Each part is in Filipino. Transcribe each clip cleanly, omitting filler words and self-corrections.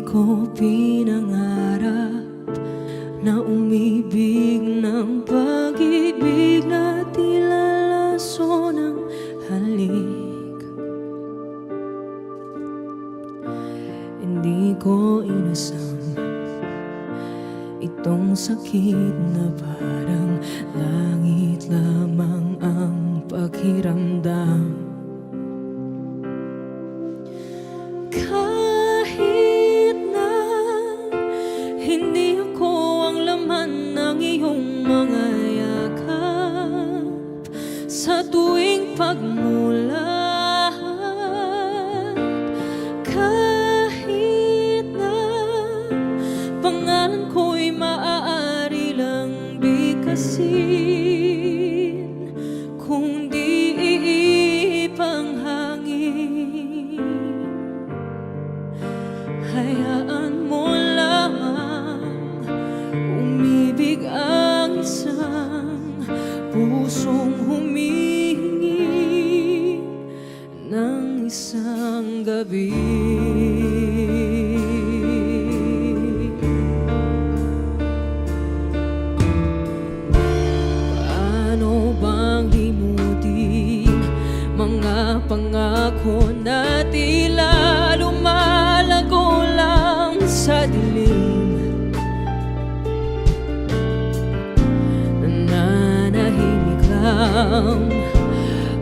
ko pinangarap na umibig ng pag-ibig na tila laso ng halik. Hindi ko inasam itong sakit na parang langit lamang ang pakiramdam. Kahit na hindi ako ang laman ng iyong mga yakap, sa tuwing pagmulat, kahit na pangalan ko'y maaari lang bigkasin, kung di ipanghangin, hayaan mo lamang umibig ang isang pusong humihingi ng isang gabi. Paano bang himutin mga pangako na tila lumalago lang sa dilim? Nananahimik lang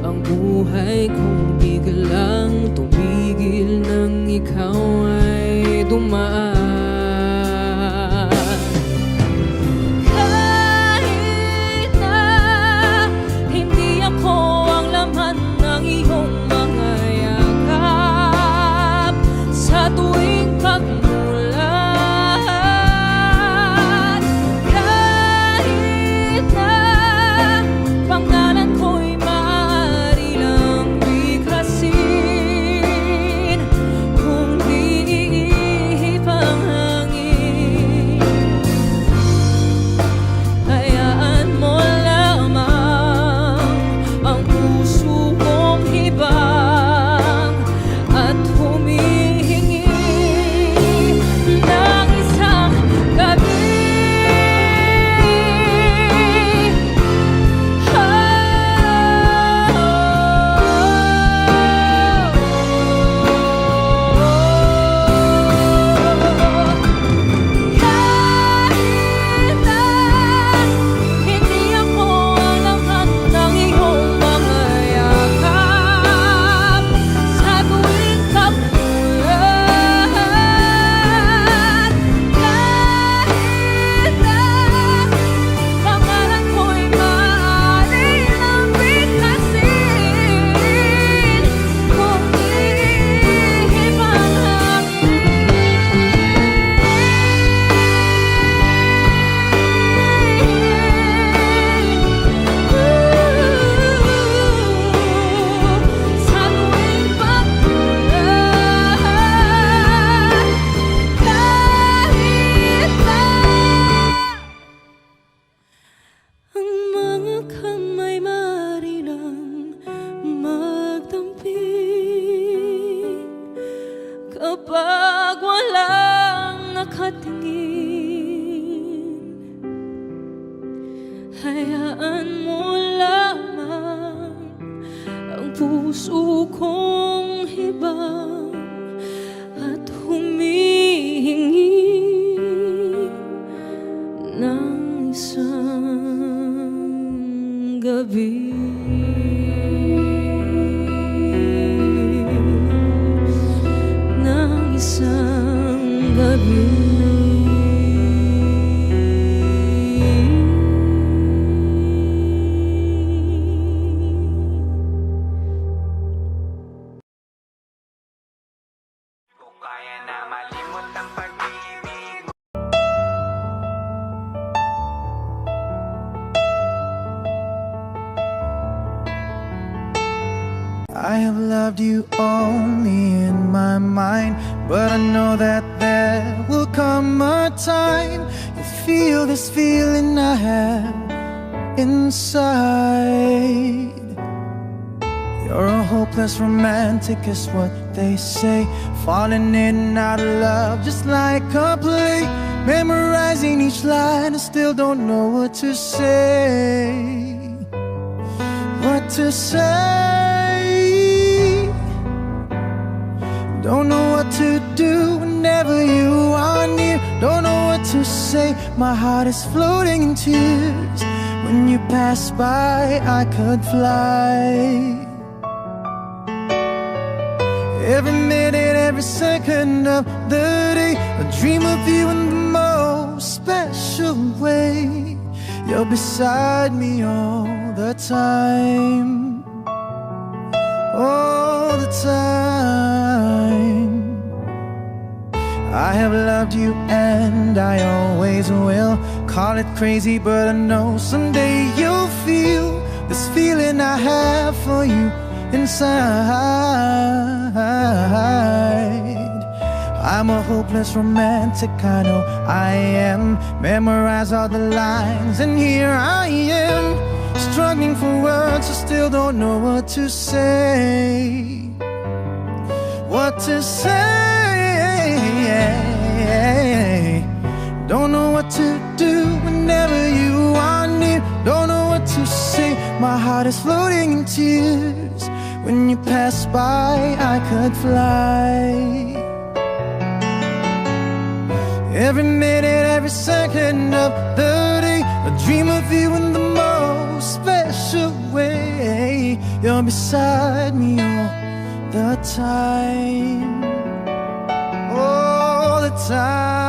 ang buhay kong biglang tumigil nang ikaw ay dumaan. Kahit na hindi ako ang laman ng iyong mga yakap, sa tuwing pagmulat, kahit na pangalan ko'y maaari lang bigkasin, kung di ipanghangin, hayaan mo lamang ang puso kong hibang at humihingi ng isang gabi. Kahit na hindi ako ang lahat ng iyong mga yakap, sa tuwing pagmulat, kahit na pangalan ko'y maaari lang bigkasin, kung di sa tuwing pagmulat, kahit na ang mga kamay maaari lang magdamping kapag walang nakatingin, hayaan mo lamang ang puso kong hibang at humihingi ng isang gabi. Ng isang gabi. Kaya na malimot ang pag-ibig mo. I have loved you only in my mind, but I know that there will come a time you feel this feeling I have inside. You're a hopeless romantic is what they say. Falling in and out of love just like a play. Memorizing each line and still don't know what to say. What to say. Don't know what to do whenever you are near. Don't know what to say. My heart is floating in tears. When you pass by, I could fly. Every minute, every second of the day, I dream of you in the most special way. You're beside me all the time. All the time. I have loved you and I always will. Call it crazy, but I know someday you'll feel this feeling I have for you inside. I'm a hopeless romantic, I know I am. Memorize all the lines and here I am, struggling for words, I still don't know what to say. What to say. Don't know what to do whenever you are near. Don't know what to say. My heart is floating in tears. When you pass by, I could fly. Every minute, every second of the day, I dream of you in the most special way. You're beside me all the time. All the time.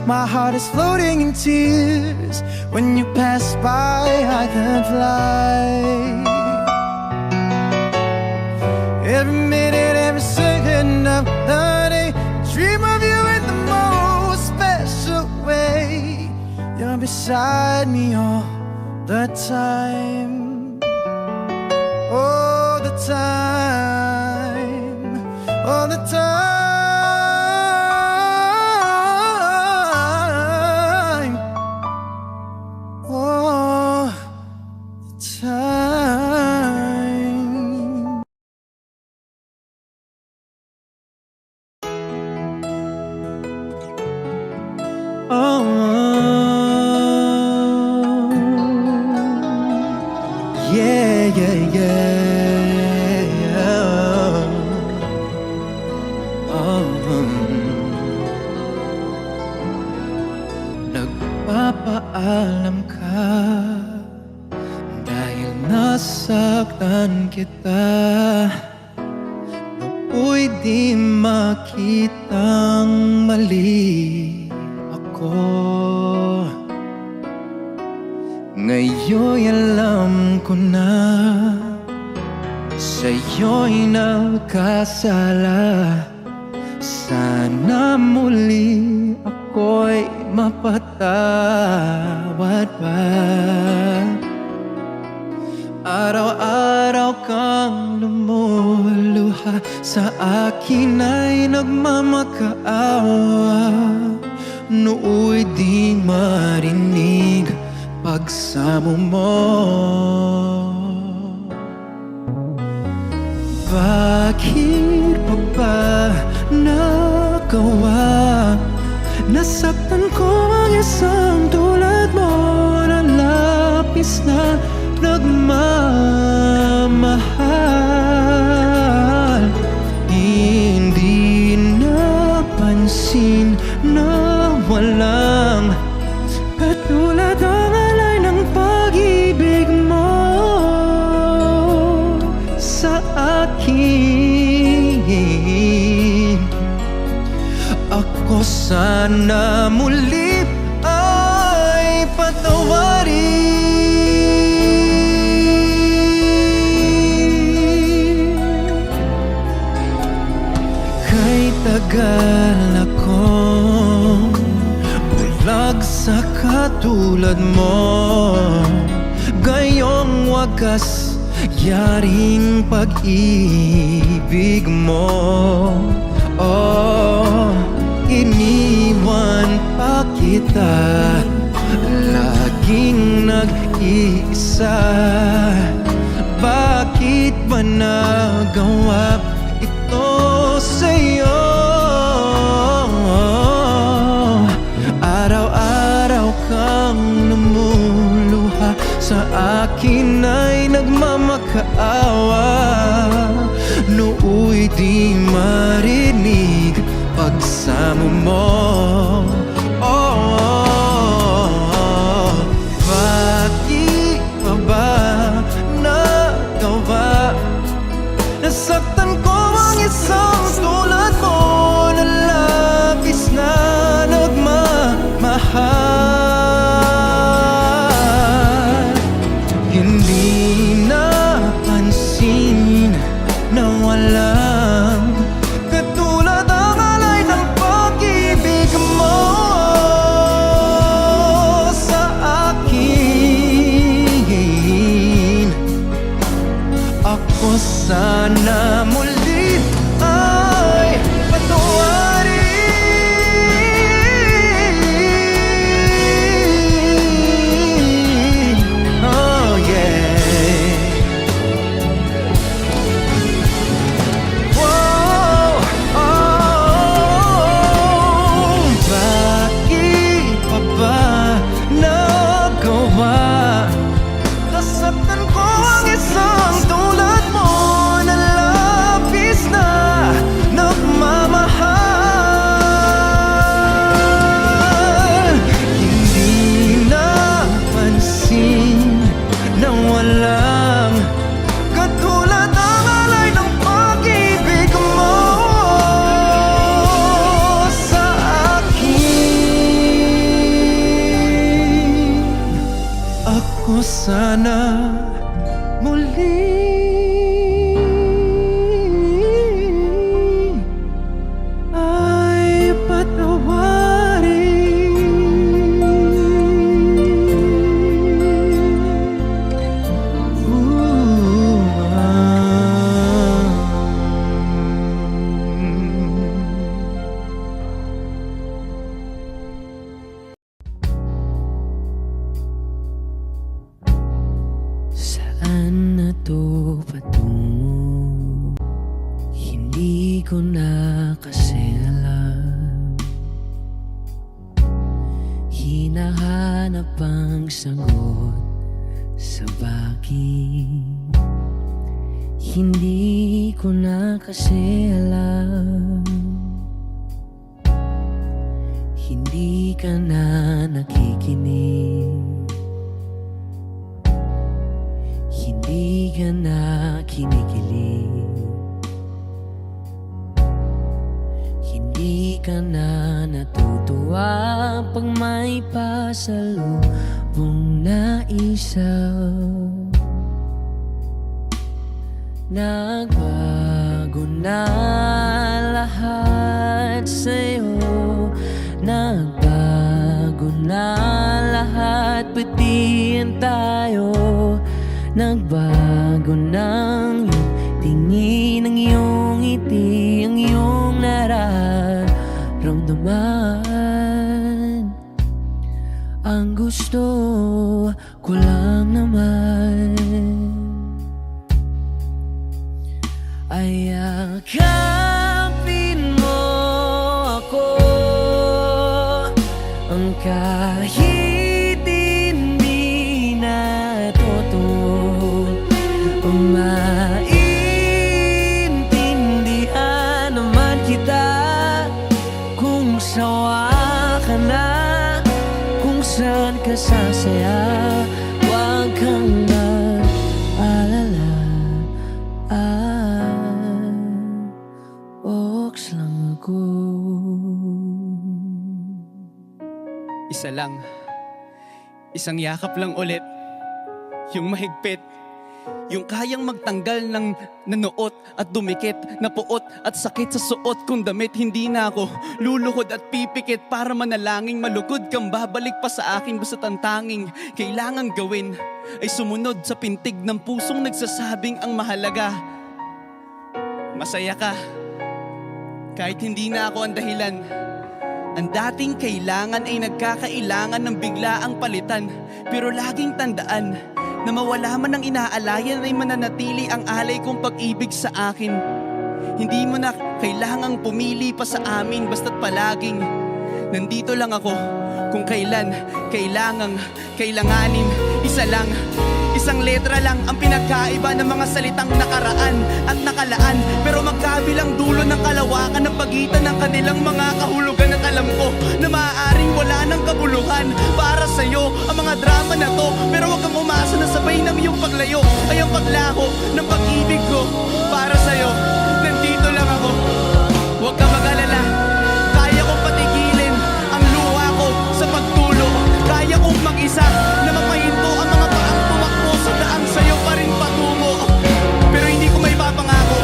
My heart is floating in tears. When you pass by, I can fly. Every minute, every second of the day, dream of you in the most special way. You're beside me all the time. All the time. All the time. Nagpapaalam ka dahil nasaktan kita. Nooy di makitang mali ako. Ngayon'y alam ko na sa'yo'y nagkasala. Sana muli ako'y mapatawad pa. Araw-araw kang lumuluha, sa akin ay nagmamakaawa. Nooy di marinig pagsamo mo. Bakit pa ba nagawa? Nasaktan ko ang isang tulad mo na labis na nagmamahal. Hindi napansin na walang katulad ang alay ng pag-ibig mo sa akin. Ako sana muli ay patawarin. Kay tagal akong bulag sa katulad mo, gayong wagas yaring pag-ibig mo. Oh, iniwan pa kita, laging nag-iisa. Bakit ba nagawa ito sa'yo? Araw-araw kang namuluha, sa akin ay nagmamakaawa. Nooy di marinig pagsamo mo. Oh, bakit pa ba nagawa? Nasaktan ko ang isang tulad mo na labis na nagmamahal. Hindi napansin na walang katulad ang alay ng pag-ibig mo sa akin. Ako sana muli ay patawarin. Oh yeah. Wow, oh, bakit pa ba nagawa? Nasaktan ko ang isang tulad mo na labis na nagmamahal. Hindi napansin na walang katulad ang alay ng pag-ibig mo sa akin. Ako sana muli ay patawarin. Ooh, saan na to patungo? Hindi ko na kasi alam. Hinahanap ang sagot sa bakit. Hindi ko na kasi alam. Hindi ka na nakikinig. Hindi ka na kinikilig. Hindi ka na natutuwa pag may pasalubong na isaw. Nagbago na lahat sa'yo. Nagbago na lahat, pati yan tayo. Nagbago ng iyong tingin, ang iyong ngiti, ang iyong nararamdaman. Ang gusto ko lang naman ay yakapin mo ako, ang kahit hindi natuto, maintindihan naman kita kung sawa ka na, kung saan ka sasaya. Huwag kang mag-alala, Ox lang ako. Isa lang. Isang yakap lang ulit. Yung mahigpit. Yung kayang magtanggal ng nanuot at dumikit, napuot at sakit sa suot kong damit. Hindi na ako luluhod at pipikit para manalangin malugod kang babalik pa sa akin. Basta't ang tanging kailangang gawin ay sumunod sa pintig ng pusong nagsasabing ang mahalaga. Masaya ka kahit hindi na ako ang dahilan. Ang dating kailangan ay nagkakailangan ng biglaang palitan. Pero laging tandaan na mawala man ang inaalayan ay mananatili ang alay kong pag-ibig sa akin. Hindi mo na kailangang pumili pa sa amin, basta't palaging nandito lang ako kung kailan kailanganin. Isa lang, isang letra lang ang pinagkaiba ng mga salitang nakaraan at nakalaan. Pero magkabilang dulo ng kalawakan ng pagitan ng kanilang mga kahulugan. At alam ko na maaaring wala ng kabuluhan para sa'yo ang mga drama na to. Pero huwag kang umasa na sabay ng iyong paglayo ay ang paglaho ng pag-ibig ko para sa'yo. Nandito lang ako, huwag ka mag-alala. Kaya kong patigilin ang luha ko sa pagtulo. Kaya kong mag-isa na mapahinto ang mga paang tumakbo sa daan sa'yo pa rin patungo. Pero hindi ko may papangako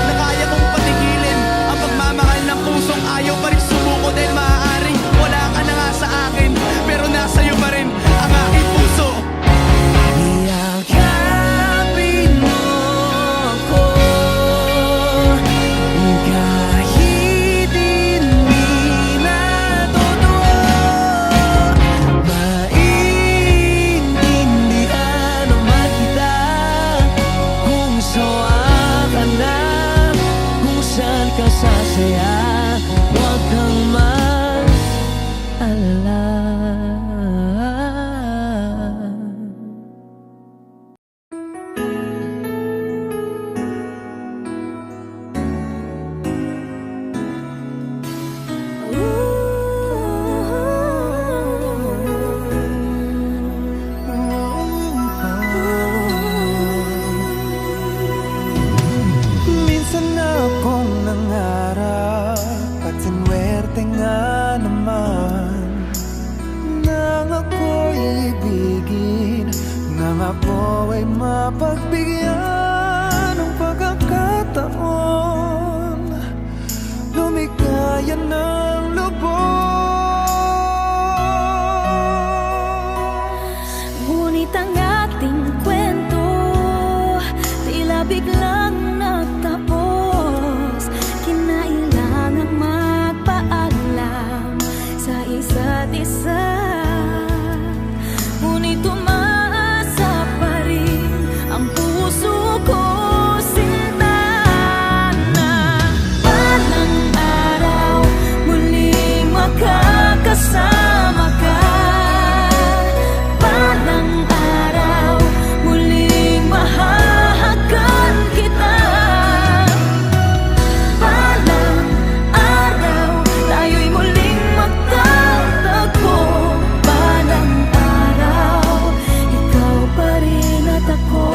na kaya kong patigilin ang pagmamahal ng pusong ayaw pa rin sumuko. Dahil maaaring wala ka na nga sa akin, pero nasa'yo pa rin ang aking puso. Yakapin mo ako kahit hindi na totoo. Maintindihan naman kita kung sawa ka na, kung saan ka sasaya. Huwag kang mag-alala. Minsan akong nangarap at sinwerte nga naman nang ako'y ibigin, nang ako ay mapagbigyan ng pagkakataon lumikaya ng lubos. Ngunit ang ating kwento tila biglang nagtapos. Kinailangang magpaalam sa isa't isa. Ngunit umaasa pa rin ang puso ko, sinta, na balang araw muling makakasama ka. Balang araw muling mahahagan kita. Balang araw tayo'y muling magtatagpo. Balang araw ikaw pa rin at ako.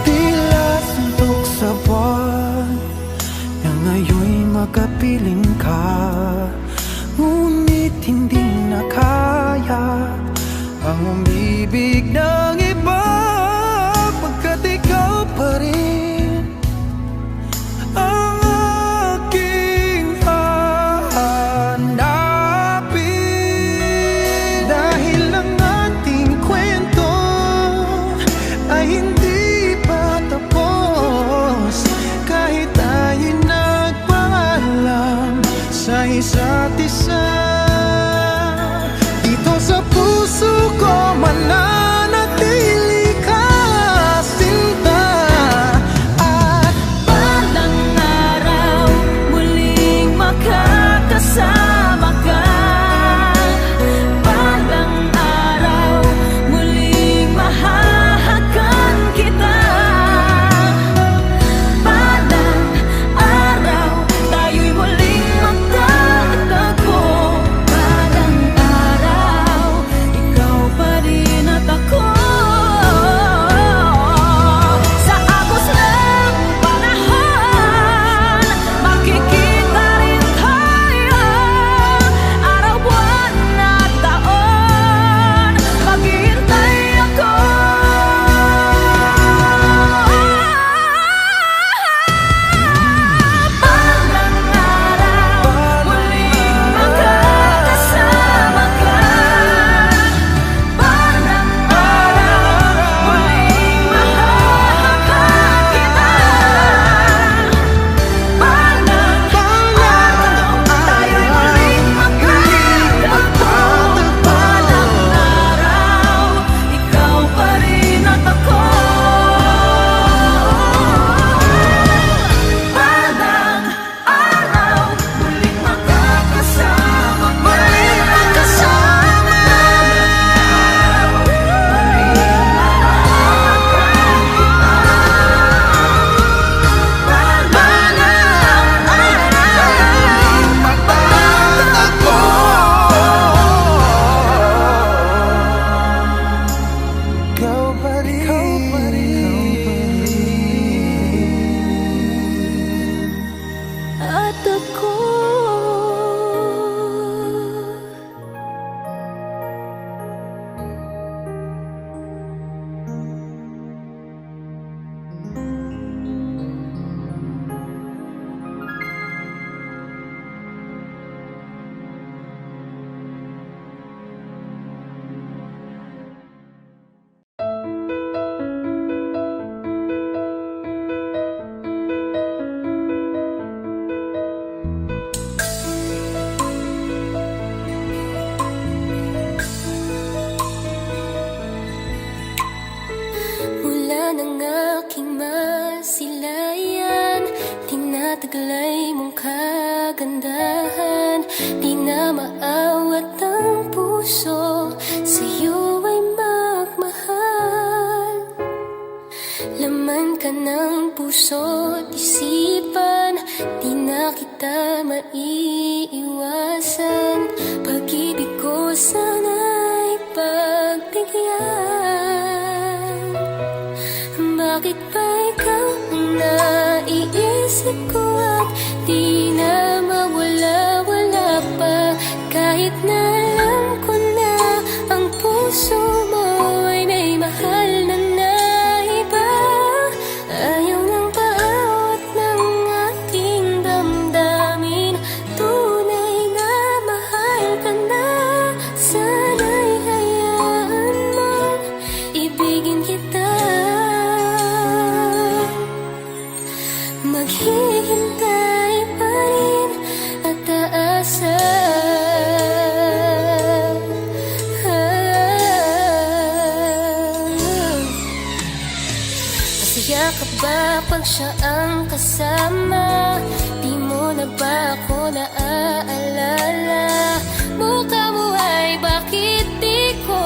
Tila suntok sa buwan na ngayon'y makapiling ka, ngunit hindi na kaya ang umibig ng iba, pagkat ikaw pa rin ang aking hahanapin. Dahil ang ating kwento ay hindi pa tapos, kahit tayo'y nagpaalam sa isa't isa. Dito sa puso ko mananatili ka, sinta. taglay mong kagandahan, di na maawat ang puso, sa'yo ay magmahal. Laman ka ng puso't isipan, di na kita maiiwasan. Pag-ibig ko sana'y pagbigyan. Bakit ba ikaw ang naiisip ko at di na mawala-wala pa? Kahit na alam ko na ang puso mo ay may mahal na iba. Ayaw nang paawat ng aking damdamin, tunay na mahal ka na. Sana'y hayaan mong ibigin kita. Maghihintay pa rin at aasa. Masaya ka ba pag siya ang kasama? Di mo na ba ako naaalala? Mukha mo ay bakit di ko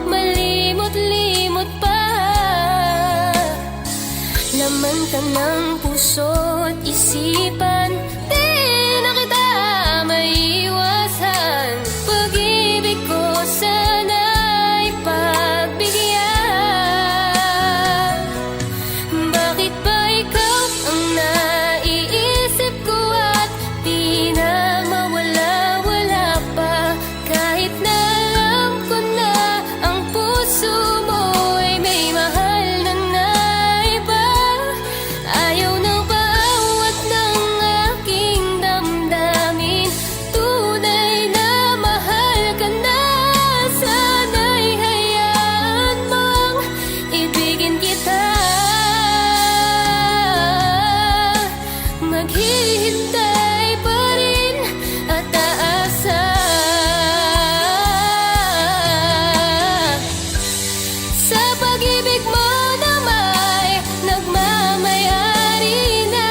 malimot-limot pa? Laman ka ng puso't isipan, di na kita maiiwasan. Pag-ibig ko sana'y pagbigyan. Bakit ba ikaw ang naiisip ko at di na mawala-wala pa? Kahit na alam ko na ang puso mo ay may mahal na iba. Ayaw nang paawat ng aking damdamin, tunay na mahal ka na. Sana'y hayaan mong ibigin kita. Maghihintay pa rin at aasa. Sa pag-ibig mo na may nagmamayari na,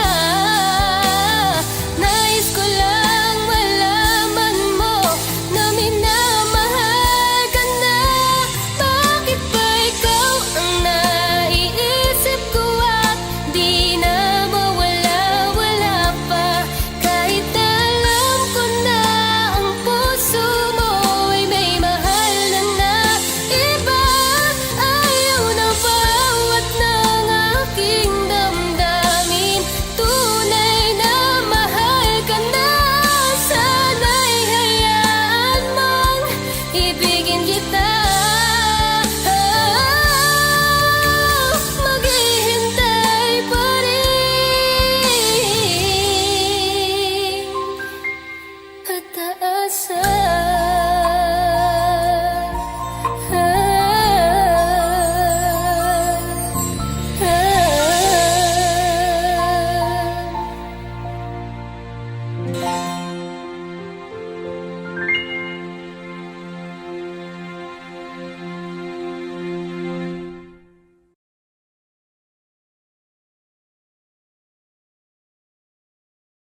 nais ko lang malaman mo na minamahal ka na. Bakit ba ikaw ang naiisip ko at di na mawala-wala pa? Kahit na alam ko na ang puso mo ay may mahal na iba. Ayaw na paawat ng aking damdamin, tunay na mahal ka na. Sana'y hayaan mong ibigin kita. Maghihintay pa rin at aasa.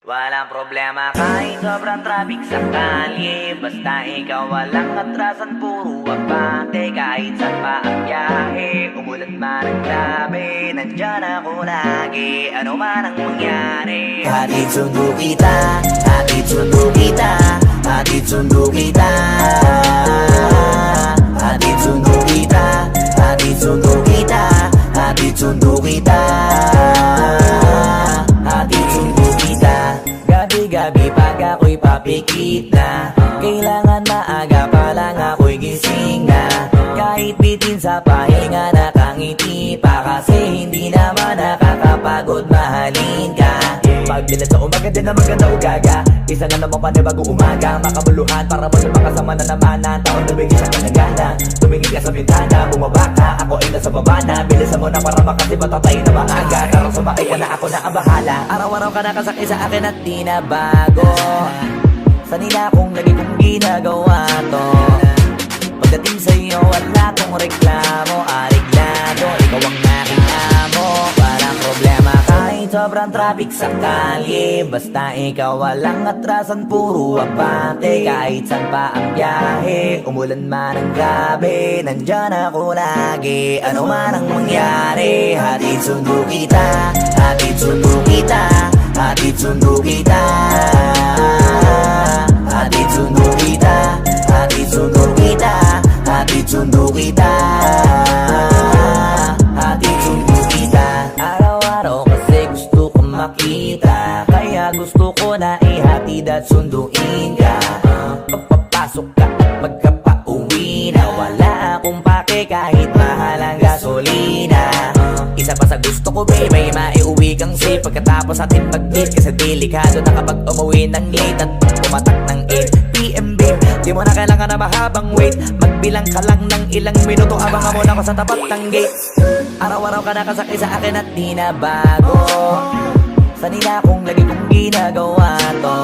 Walang problema kahit sobrang traffic sa kalye, basta ikaw walang atrasan, puro abante. Kahit saan pa ang biyahe, umulan man ang grabe, nandyan ako lagi, ano man ang mangyari. Hatid sundo kita, hatid sundo kita, hatid sundo kita, hatid sundo kita, hatid sundo kita, hatid sundo kita, hatid sundo kita. Gabi-gabi pag ako'y papikit na, kailangan maaga pa lang ako'y gising na. Kahit bitin sa pahinga nakangiti pa, kasi hindi naman nakakapagod mahalin ka. Pagbilan sa umaga din na maganda ugaga, isa na naman panibago umaga, makabuluhan para mo makasama na naman ang taon na bigay sa kanagana. Tumingin ka sa bintana, bumaba ka, ako ay nasa baba na. Bilisan mo na para makasi matatay na maaga, tarang sumakay ka na, ako na ang bahala. Araw-araw ka nakasakay sa akin at di na bago, sanila kong lagi kong ginagawa to. Pagdating sa'yo wala kong reklamo, ariglado, ikaw ang aking amo. Walang problema kahit Kahit sobrang traffic sa kalye, basta ikaw walang atrasan, puro abante. Kahit saan pa ang biyahe, umulan man ang gabi, nandyan ako lagi, ano man ang mangyari. Hatid sundo kita, hatid sundo kita, hatid sundo kita, hatid sundo kita, hatid sundo kita, hatid sundo kita, hatid sundo kita. Araw-araw kasi gusto ko makita, kaya gusto ko na ihatid at sunduin ka. Papapasok ka at magkapauwi na, wala akong pake kahit mahal ang gasolina. Isa pa sa gusto ko baby, maiuwi kang safe pagkatapos atin mag-date, kasi delikado na kapag umuwi ng late at pag pumatak ng 8 PM babe, di mo na kailangan na mahabang wait, magbilang ka lang ng ilang minuto, abangan mo na ako sa tapat ng gate. Araw-araw ka nakasakay sa akin at di na bago, sanila kong lagi kong ginagawa to.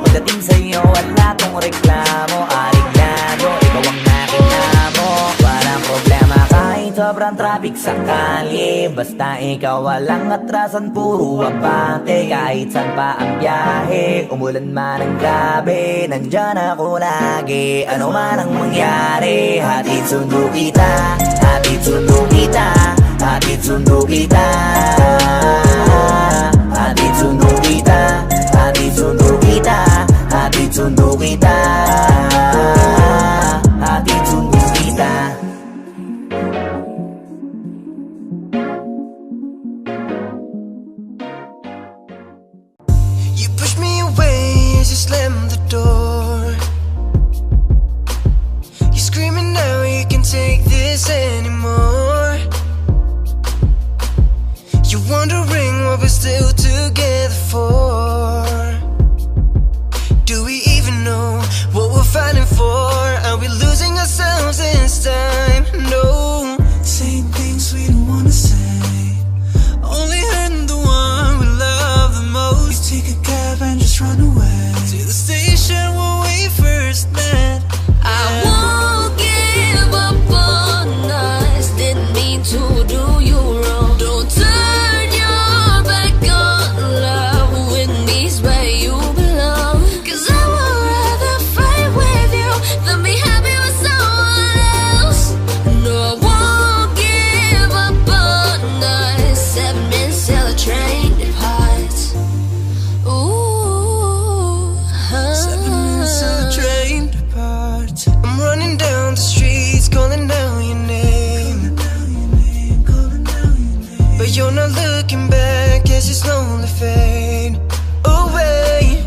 Pagdating sa'yo wala tong reklamo, ariglado, ikaw ang aking amo. Walang problema kahit sobrang traffic sa kalye, basta ikaw walang atrasan, puro abante. Kahit saan pa ang biyahe, umulan man ang gabi, nandyan ako lagi, ano man ang mangyari. Hatid sundo kita, hatid sundo kita, hatid sundo kita, hatid sundo kita, hatid sundo kita, hatid sundo kita, hatid sundo kita. You push me away as you slam the door. You're screaming now, you can't take this anymore. You're wondering what we're still together for. Do we even know what we're fighting for? Are we losing ourselves this time? No. Saying things we don't wanna say, only hurting the one we love the most. Take a cab and just run away to the station where we first met. I won't give up on us. Didn't mean to do you wrong. Don't turn your back on love. With me's where you belong. 'Cause I would rather fight with you than be happy with someone else. No, I won't give up on us. 7 minutes till the train departs. Ooh, 7 minutes till the train departs. I'm running down the streets, calling out your name, but you're not looking back as you slowly fade away.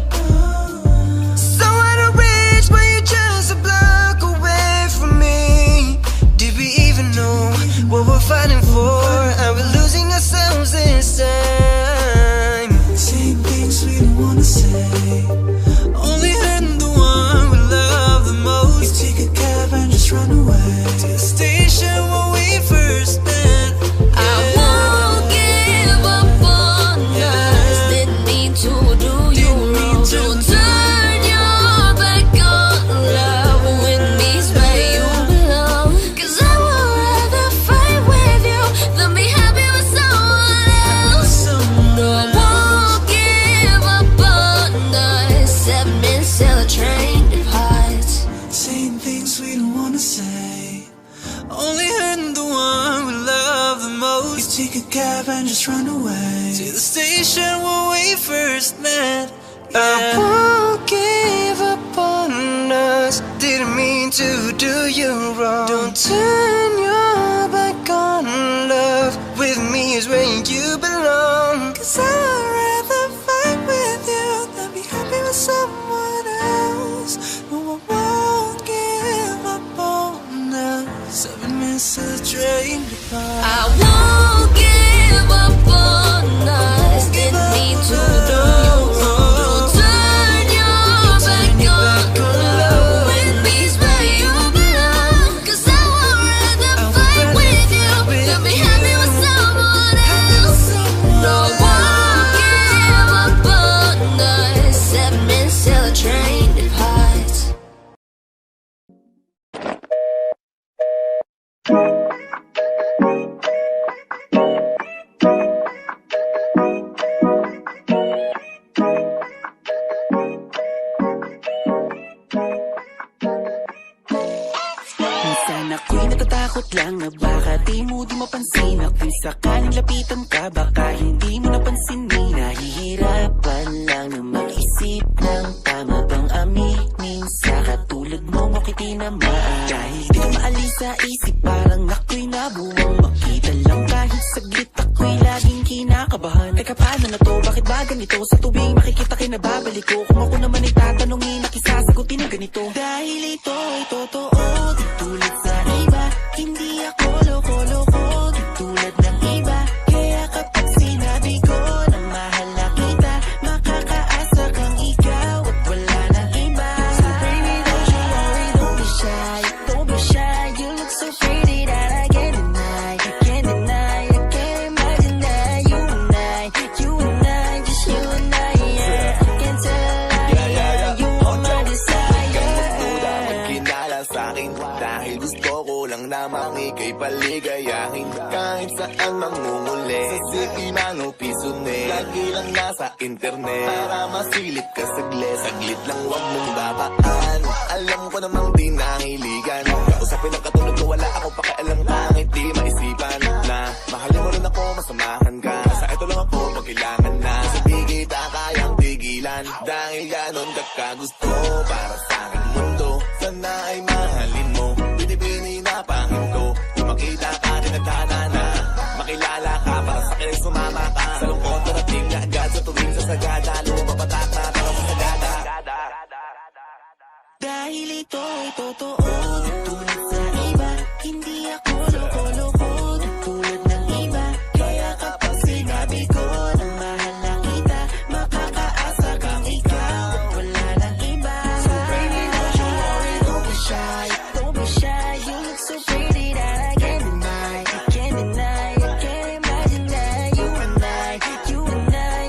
Somewhere to reach, but you're just a block away from me. Did we even know what we're fighting for? Are we losing ourselves this time? Saying things we don't wanna say, only hurting the one we love the most. You take a cab and just run away to the station where we first met. I won't give up on us. Didn't mean to do you wrong. Don't turn your back on love. With me's where you belong. 'Cause I would rather fight with you than be happy with someone else. No, I won't give up on us. 7 minutes till the train departs. Saying things we don't wanna say, only hurting the one we love the most. You take a cab and just run away to the station where we first met. I won't give up on us. Didn't mean to do you wrong. Don't turn your back on love. With me is where you belong. 'Cause I'd rather fight with you than be happy with someone else. No, I won't give up on us. 7 minutes till the train departs. I won't give up on us. Didn't mean to do you wrong. Don't turn your back on love. With me's where you belong. 'Cause I would rather fight with lang na baka di mo di mapansin at kung sakaling lapitan ka baka hindi mo napansinin. Nahihirapan lang na mag-isip ng tama bang aminin sa katulad mong ako'y tinamaan. Dahil di ko maalis sa isip parang ako'y nabuwang makita lang kahit saglit ako'y laging kinakabahan. Teka paano na to? Bakit ba ganito? Sa tuwing makikita kinababalik ko. Kung ako naman ay tatanungin nakisasagutin ng ganito. Dahil ito ay totoo, di tulad sa iba. Hindi ako loko-loko, di tulad ng iba. Kaya kapag sinabi ko na mahal na kita, makakaasa kang ikaw at wala nang iba. So baby, don't you worry, don't be shy, don't be shy. You look so pretty that I can't deny, I can't deny, I can't imagine that you and I, just you and I, yeah. I can't tell a lie, yeah. You are my desire. Magduda, magkinala sa'kin dahil gusto ko lang namang ika'y paligayahin. Kahit saan mangunguli, sa city man o pisone, lagi lang nasa internet para masilip ka saglit. Saglit lang wag mong babaan, alam ko namang di nahiligan. Kausapin ang katulad ko, wala ako pakialam kahit di maisipan. Na mahalin mo rin ako, masamahan ka. Sa ito lang ako pag kailangan na. Sa di kita kayang tigilan, dahil ganon ka kagusto para sa aking mundo. Sana ay mahalin mo, binibini na pangin ko. Kung makita ka, tinadhana na makilala ka, para sa akin sumama ka. Sa lungkot narating na agad, sa tuwing sa sagada lumapatak na para sa sagada. Dahil ito ay totoo, di tulad sa iba. Hindi ako loko-loko, di tulad ng iba. Kaya kapag sinabi ko na mahal na kita, makakaasa kang ikaw at wala nang iba. So baby, don't you worry, don't be shy, don't be shy. You look so pretty that I can't deny, I can't deny, I can't imagine that you and I,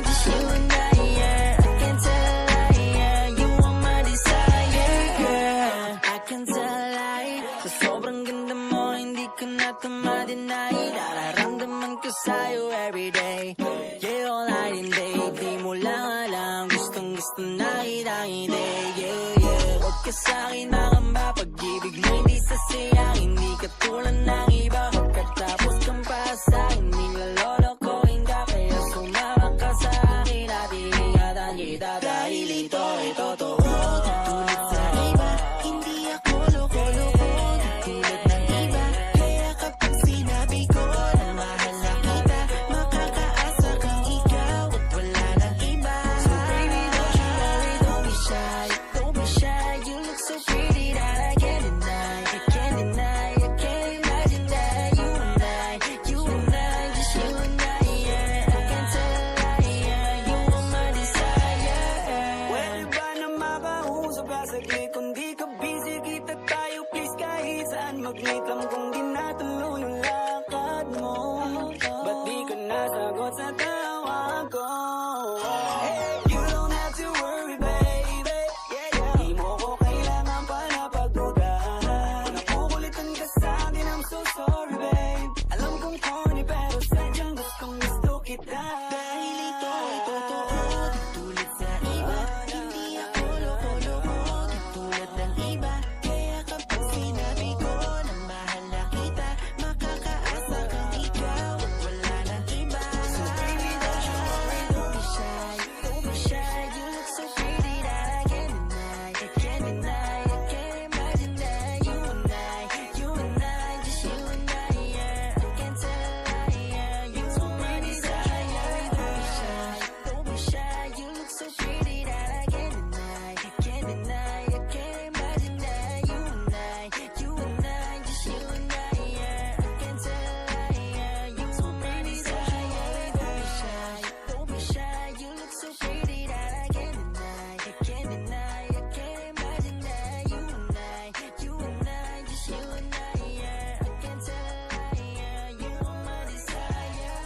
just you and I, yeah. I can't tell a lie, yeah. You are my desire, girl. I can't tell a lie. Sa sobrang ganda mo, hindi ko na ito ma-deny. Nararamdaman ko sa'yo everyday, yeah, all night and day. Di mo lang alam, gustong gusto na kitang hindi, yeah, yeah. Huwag ka sa'kin makamba, pag-ibig mo hindi sasayang. Hindi ka tulad ng iba, pagkatapos kang para sa'kin, nilalolokohin ka. Kaya sumama ka sa akin at iingatan kita. Dahil ito ay totoo, di tulad sa iba. Hindi ako loko-loko, di tulad ng iba. Kaya kapag sinabi ko na mahal na kita, makakaasa kang ikaw at wala nang iba. So baby, don't you worry, don't be shy, don't be shy. You look so pretty that I can't deny, I can't deny, I can't imagine that you and I, just you and I, yeah. I can't tell a lie, yeah. You are my desire. Pwede ba na makausap ka saglit? Kung di ka busy, kita tayo please. Kahit saan mag-meet lang kung di natuloy yung lakad mo. Ba't di ka nasagot sa tawag ko? You don't have to worry, baby. Di mo ko kailangan pa na pagdudahan. Nakukulitan ka sa akin, I'm so sorry, babe. Alam kong corny pero sadyang gustong gusto kita. Dahil ito ay totoo, di tulad sa iba. Hindi ako loko-loko, di tulad ng iba. Kaya kapag sinabi ko na mahal na kita, makakaasa kang ikaw at wala nang iba. So baby, don't you worry, don't be shy, don't be shy. You look so pretty that I can't deny, I can't deny, I can't imagine that you and I, just you and I, yeah. I can't tell a lie, yeah. You are my desire. Don't be shy, don't be shy. You look so pretty that I can't deny, I can't deny, I can't imagine that you and I, just you and I, yeah. I can't tell a lie, yeah. You are my desire. Don't be shy, don't be shy. You look so pretty that I can't deny, I can't deny, I can't imagine that you and I, just you and I, yeah. I can't tell a lie, yeah. You are my desire.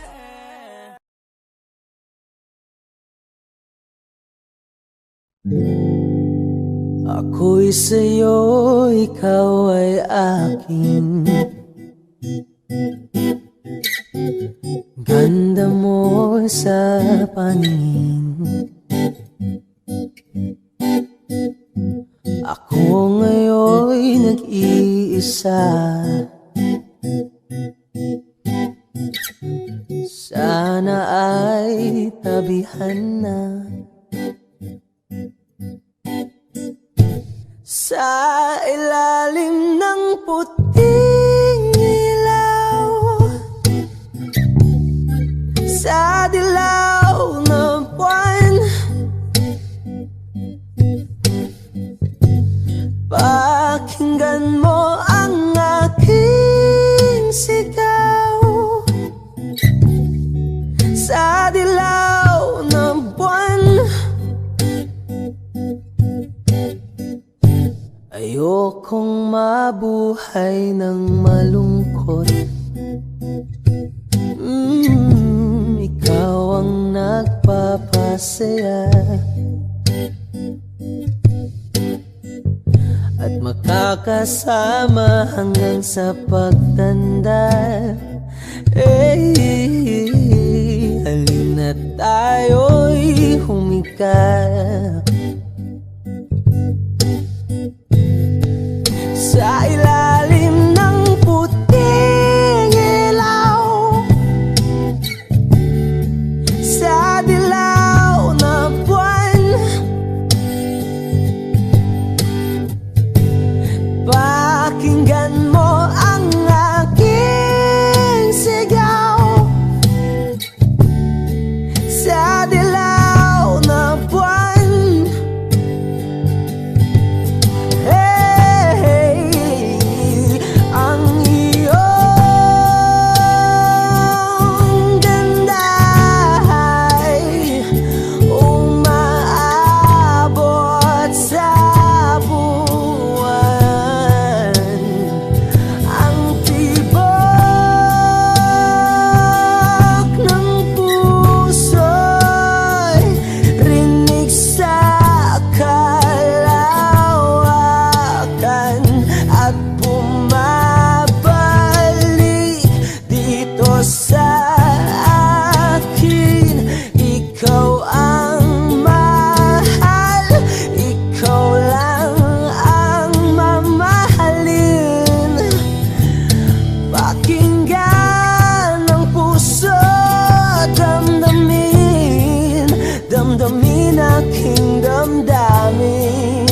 Ako'y sa'yo, ikaw ay akin. Ganda mo sa paningin. Ako ngayon'y nag-iisa. sabihan na. Sa ilalim ng puting ilaw, sa dilaw ng buwan, pakinggan mo ang aking sigaw. Sa dilaw ng buwan, ayokong mabuhay ng malungkot. Ikaw ang nagpapasaya at makakasama hanggang sa pagtanda. Halina tayo'y humikap sa ilalim ng puting ilaw, sa dilaw na buwan, pakinggan mo ang aking sigaw. Sa dilaw na buwan, ang iyong ganda ay umaabot sa buwan. Ang tibok ng puso'y rinig sa kalawakan at bumabalik dito sa akin. Ikaw ang mahal, ikaw lang ang mamahalin. Pakinggan ang puso, damdamin, damdamin aking damdamin.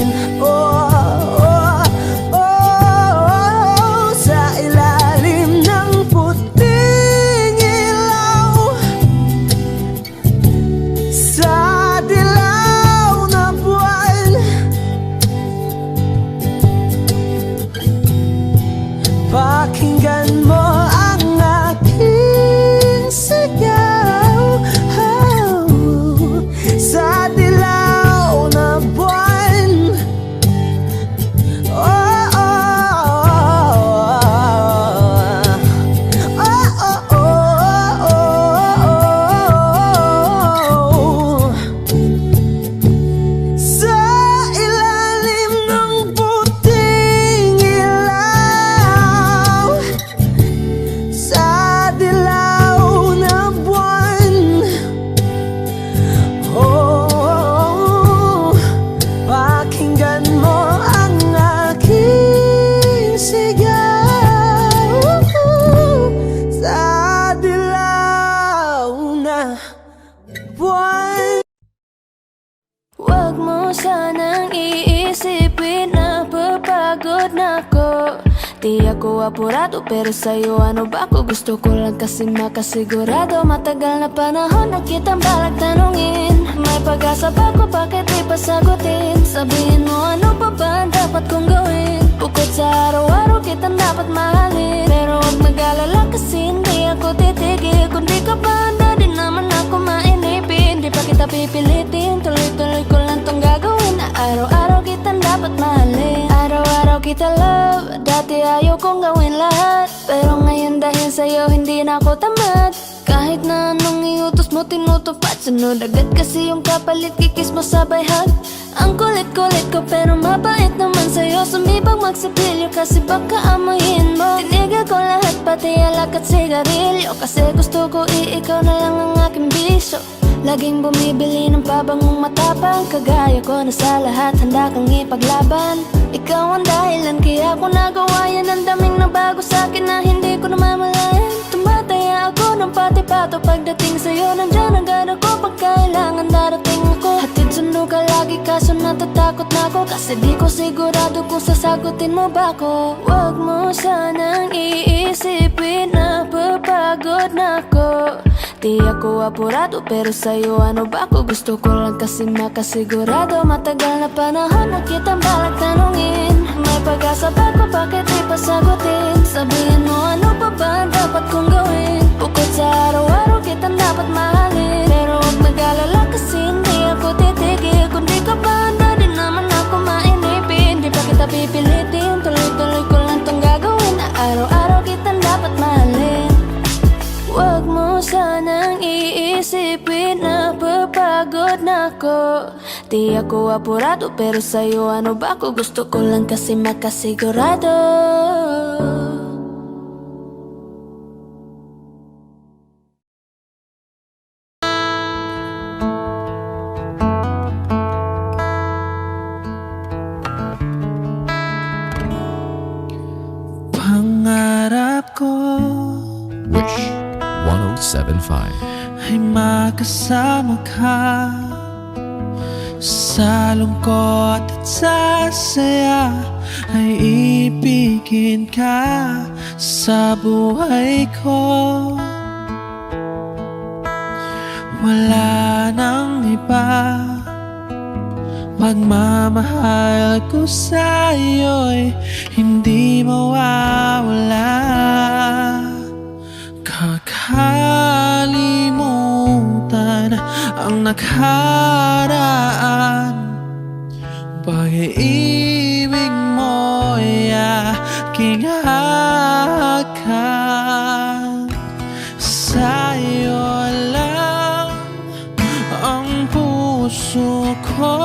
Sa ilalim ng puting ilaw, sa dilaw na buwan, pakinggan mo ang aking sigaw. Sa dilaw na buwan, sa ilalim ng puting ilaw, sa dilaw na buwan, pakinggan mo ang aking sigaw. Sa dilaw na buwan. Huwag mo sanang iisipin na papagod na ako. Di ako apurado pero sa'yo ano ba ako? Gusto ko lang kasi makasigurado. Matagal na panahon na kitang balak tanungin. May pag-asa ba ko, bakit di pa sagutin? Sabihin mo ano pa ba ang dapat kong gawin? Bukod sa araw-araw kitang dapat mahalin. Pero huwag mag-alala kasi hindi ako titigil. Kung di ka pa handa, di naman ako mainipin. Di pa kita pipilitin, tuloy-tuloy ko lang tong gagawin. Na araw-araw kitang dapat mahalin. Araw-araw kita love, dati ayaw kong gawin lahat. Pero ngayon dahil sa'yo hindi na ako tamad. Kahit na anong iutos mo tinutupad. Sunod agad kasi yung kapalit, kikis mo sabay hug. Ang kulit-kulit ko pero mabait naman sa'yo. Sumibang magsipilyo kasi baka amoyin mo. Tinigal ko lahat pati alak at sigarilyo. Kasi gusto ko ikaw na lang ang aking bisyo. Laging bumibili ng pabangong matapang. Kagaya ko na sa lahat handa kang ipaglaban. Ikaw ang dahilan kaya ko nagawa yan. Ang daming nabago sa'kin na hindi ko namamalayan. Tumataya ako ng pati-pato pagdating sa'yo. Nandyan agad ako pagka natatakot na ako kasi di ko sigurado kung sasagutin mo ba ko. Huwag mo sanang iisipin na papagod na ako. Di ako apurado pero sa'yo ano ba ako? Gusto ko lang kasi makasigurado. Matagal na panahon na kitang balak tanungin. May pag-asa ba ko? Bakit di pa sagutin? Sabihin mo ano pa ba ang dapat kong gawin? Bukod sa araw-araw kitang dapat mahalin. Pero huwag mag-alala kasi hindi ako titigil. Kung di ka ba handa di naman ako mainipin. Di pa kita pipilitin, tuloy-tuloy ko lang tong gagawin. Na araw-araw kitang dapat mahalin. Huwag mo sanang iisipin na papagod na ako. Di ako apurado pero sa'yo ano ba ako? Gusto ko lang kasi makasigurado. Pangarap ko Wish 1075. ay makasama ka sa lungkot at sa saya, ay ibigin ka sa buhay ko. Wala nang iba, pagmamahal ko sa'yo'y hindi mawawala. Kakalimutan ang nakaraan, pag-ibig mo'y aking hakan. Sa'yo lang ang puso ko,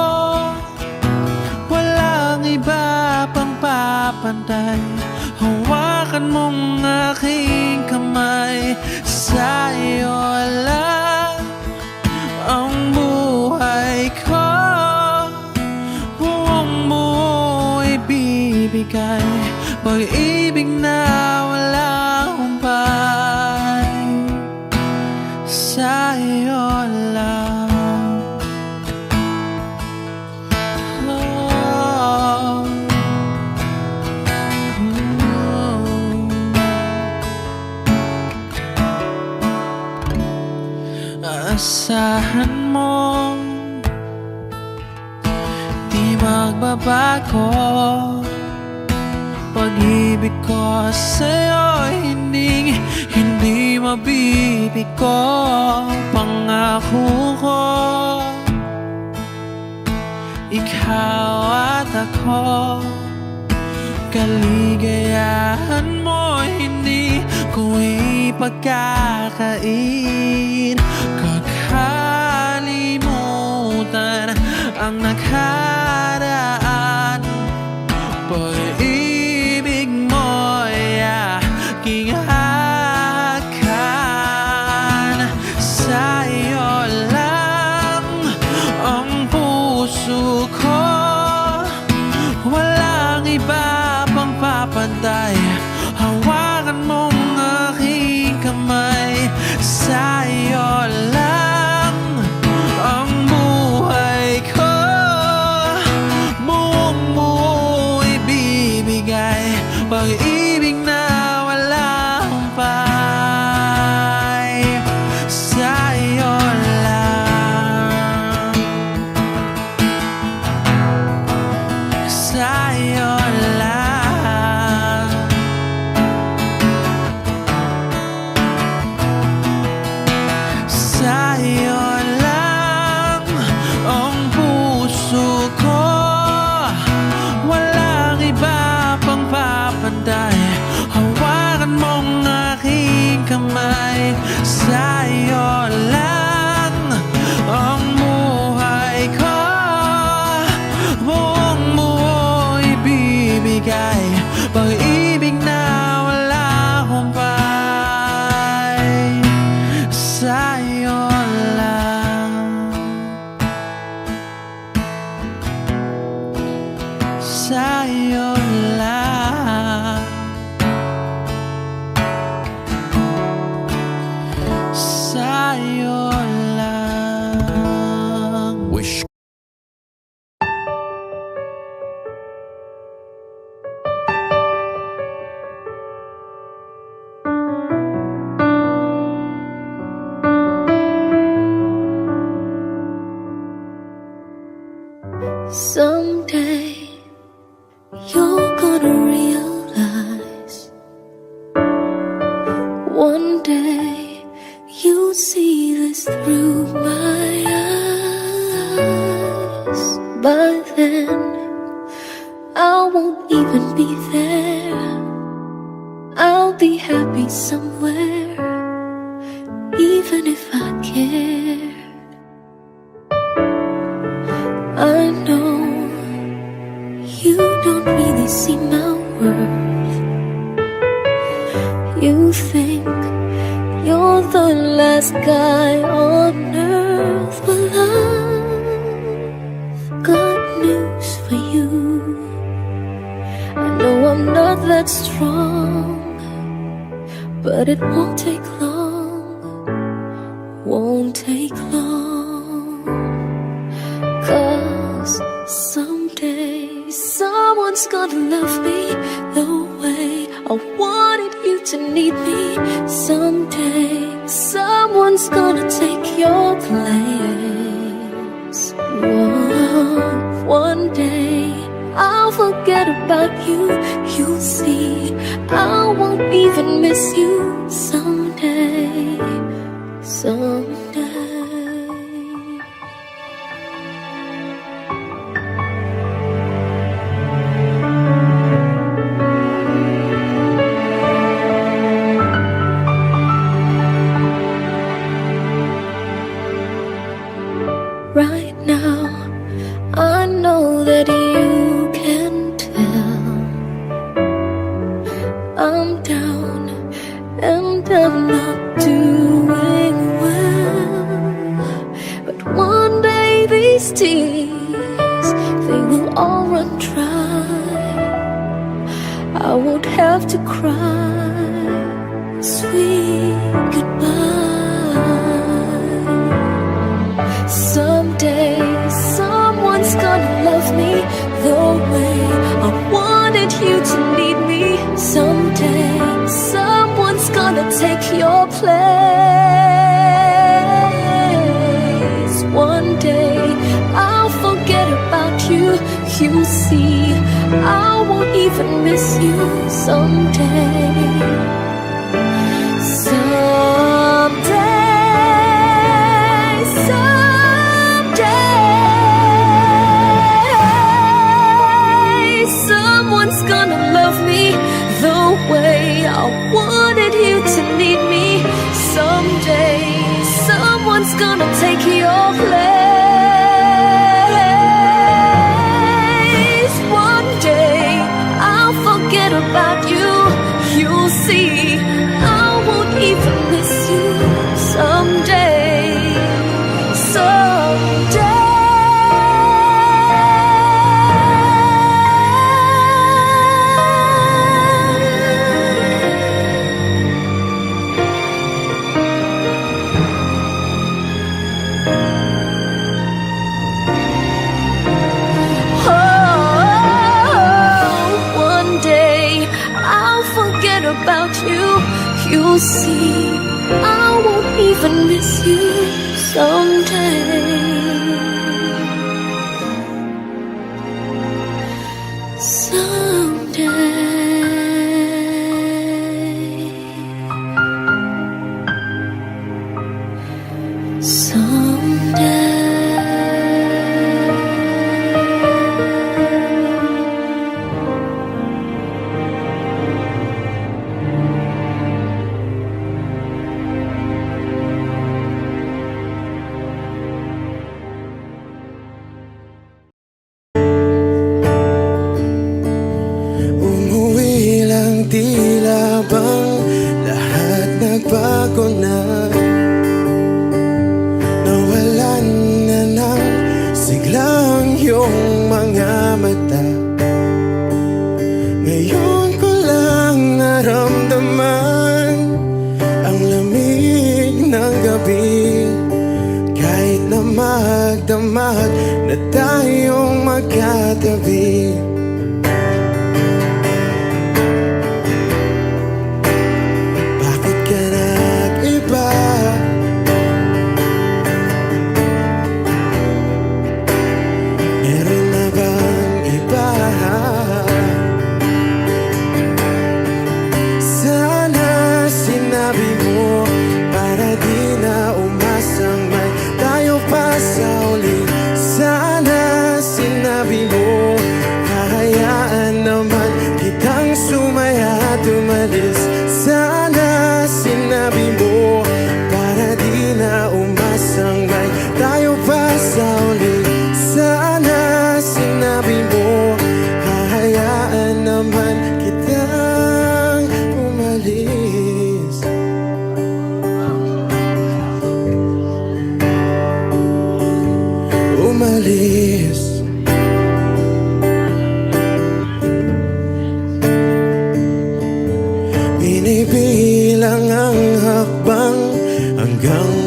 walang iba pang papantay. Hawakan mong aking kamay, sa'yo lang ang buhay ko. Buong mo ibibigay, pag-ibig na walang humpay. Sa'yo lang. Asahan mo di magbabago. Pag-ibig ko sa'yo hindi mabibigo. Pangako ko, ikaw at ako, kaligayahan mo hindi ko ipagkakain. Kakalimutan ang nakaraan, pag-ibig mo'y aking hakan. Sa'yo lang ang puso ko, walang iba pang papantay. Hawakan mong aking kamay, sa'yo lang ang buhay ko. Buong mo ibibigay, pag-ibig na walang humpay. Sa'yo lang, sa'yo lang, sa'yo lang ang puso ko, walang iba pang papantay. Hawakan mong aking kamay, sa'yo lang ang buhay ko. Buong mo ibibigay, pag-ibig na walang humpay. Sa'yo lang, sa'yo lang, sa'yo lang. Wish Someday you're gonna realize, one day you'll see this through my eyes. By then I won't even be there. I'll be happy somewhere, even if I cared. I know you don't really see my worth. You think you're the last guy on earth. Well, I've got news for you. I know I'm not that strong, but it won't take long, won't take long. 'Cause someday someone's gonna love me the way I wanted you to need me. Someday someone's gonna take your place. One day I'll forget about you. You'll see I won't even miss you. Someday, someday. Right now, I know that you can tell I'm down and I'm not doing well. But one day these tears, they will all run dry. I won't have to cry sweet goodbye. Someday someone's gonna love me the way I wanted you to need me. Someday someone's gonna take your place. One day I'll forget about you. You'll see I won't even miss you. Someday, someone's gonna love me the way I wanted you to need me. Someday someone's gonna take your place. One day I'll forget about you. You'll see I won't even miss you. Someday, someday. About you, you'll see I won't even miss you. Someday, someday. Tila bang lahat nagbago na? Nawalan na ng siglang iyong mga mata. Ngayon ko lang naramdaman ang lamig ng gabi. Kahit na magdamag na tayong magkatabi. Meron na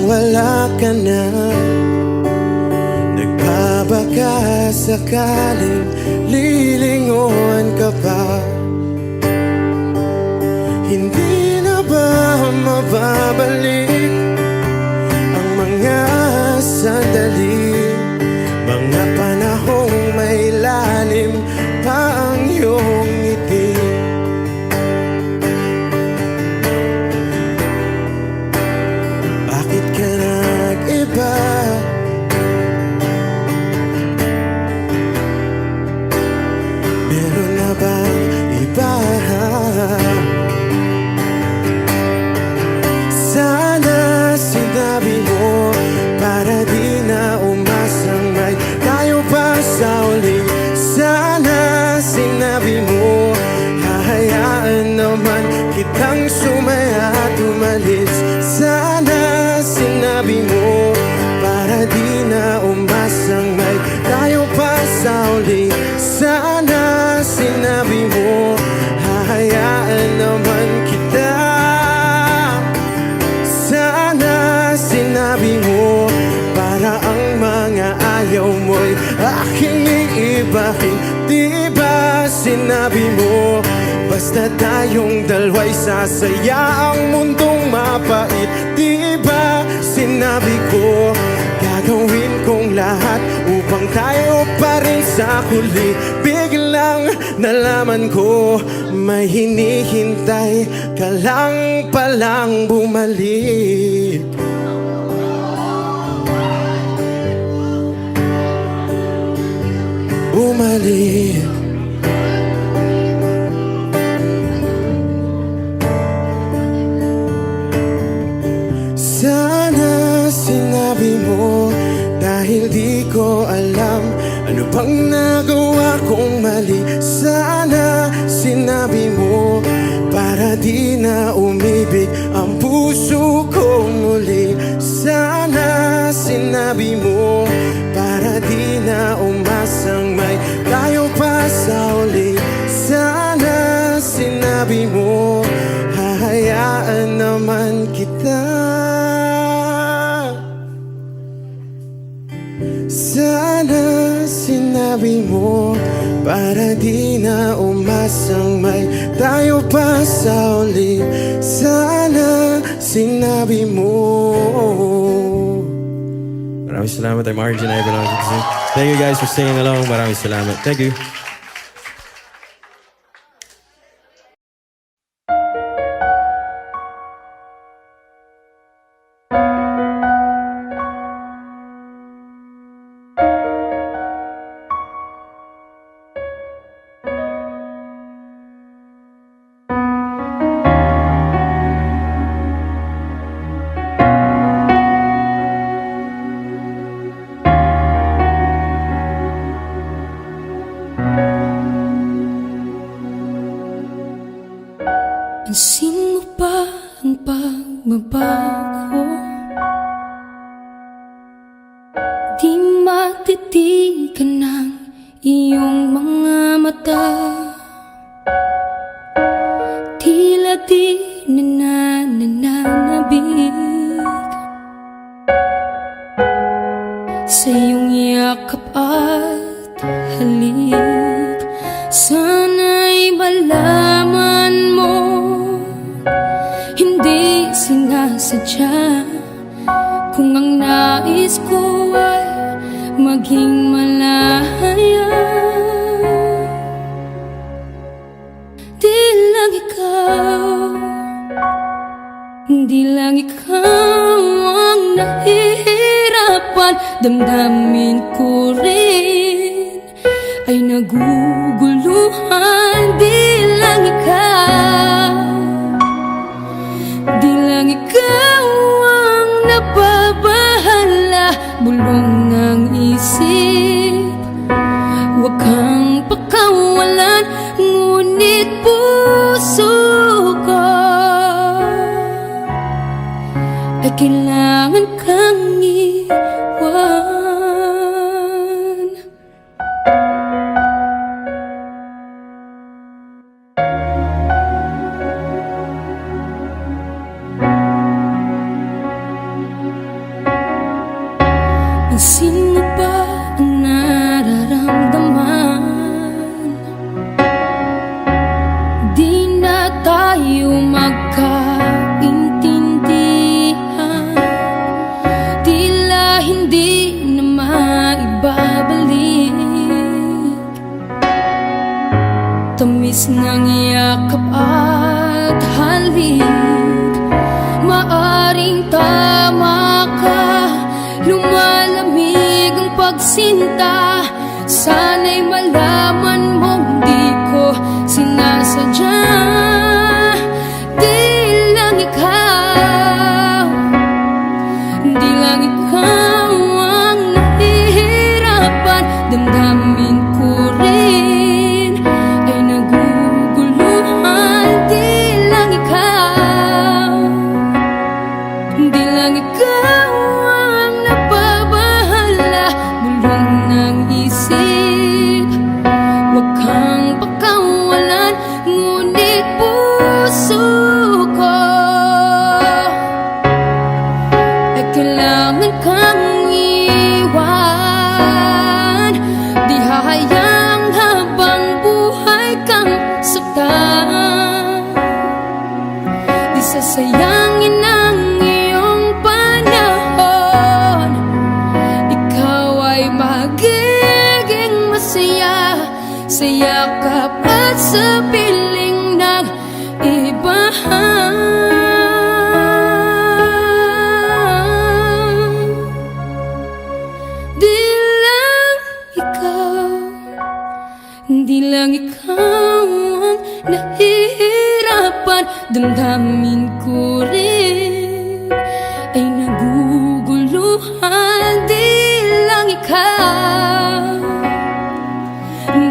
nang wala ka na. Nagbabaka sakaling lilingon ka pa. Hindi na ba mababalik ang mga sandali, mga panahong may lalim pa ang iyong ngiti? Bakit ka nag-iba? Meron na bang iba? Sana sinabi mo para di na umasang may tayo pa sa uli. Sana sinabi mo hahayaan naman kitang sumaya at umalis. Sana sinabi mo para di na umasang may tayo pa sa uli. Sana sinabi mo hahayaan naman kita. Sana sinabi mo para ang mga ayaw mo'y aking iibahin. Di ba sinabi mo basta tayong dalawa'y sasaya ang mundong mapait? Di ba sinabi ko gagawin kong lahat upang tayo pa rin sa huli? Biglang nalaman ko may hinihintay ka lang palang bumalik. Bumalik. Sana sinabi mo dahil di ko alam ano bang nagawa kong mali. Sana sinabi mo para di na umibig ang puso ko muli. Sana sinabi mo para di na umasang may tayo pa sa uli. Sana sinabi mo hahayaan naman kita. Sana sinabi mo para di na umasang may tayo pa sa uli. Sana sinabi mo. Maraming salamat. I'm Arjun Ivan. Thank you guys for singing along. Maraming salamat. Thank you. Pansin mo ba ang pagbabago? Di matitigan ng iyong mga mata. Tila di nananabig sa iyong yakap at halik. Sana'y malaman mo hindi sinasadya kung ang nais ko ay maging malaya. Di lang ikaw, di lang ikaw ang nahihirapan. Damdamin ko rin ay naguguluhan. Di lang ikaw, di lang ikaw ang nababahala. Bulong ng isip, huwag kang pakawalan. Ngunit puso ko ay kailangan kang iwan. Ayusin mo ba ang nararamdaman? Di na tayo magkaintindihan, tila hindi na maibabalik. Tamis ng yakap at halik, maaring tama ka. Lumalamig ang pagsinta, sana'y malaman mong di ko sinasadya. Di lang ikaw, di lang ikaw ang nahihirapan. Damdamin ko rin ay naguguluhan. Di lang ikaw, di lang ikaw ang napabahala. Bulong ng isip, huwag kang pakawalan, ngunit puso ko ay kailangan kang iwan. Di hahayang habang buhay kang saktan, di sasayangin ang iyong panahon. Ikaw ay magiging masaya sa yakap at sa piling ng iba. Di lang ikaw, di lang ikaw ang nahihirapan. Damdamin ko rin ay naguguluhan. Di lang ikaw,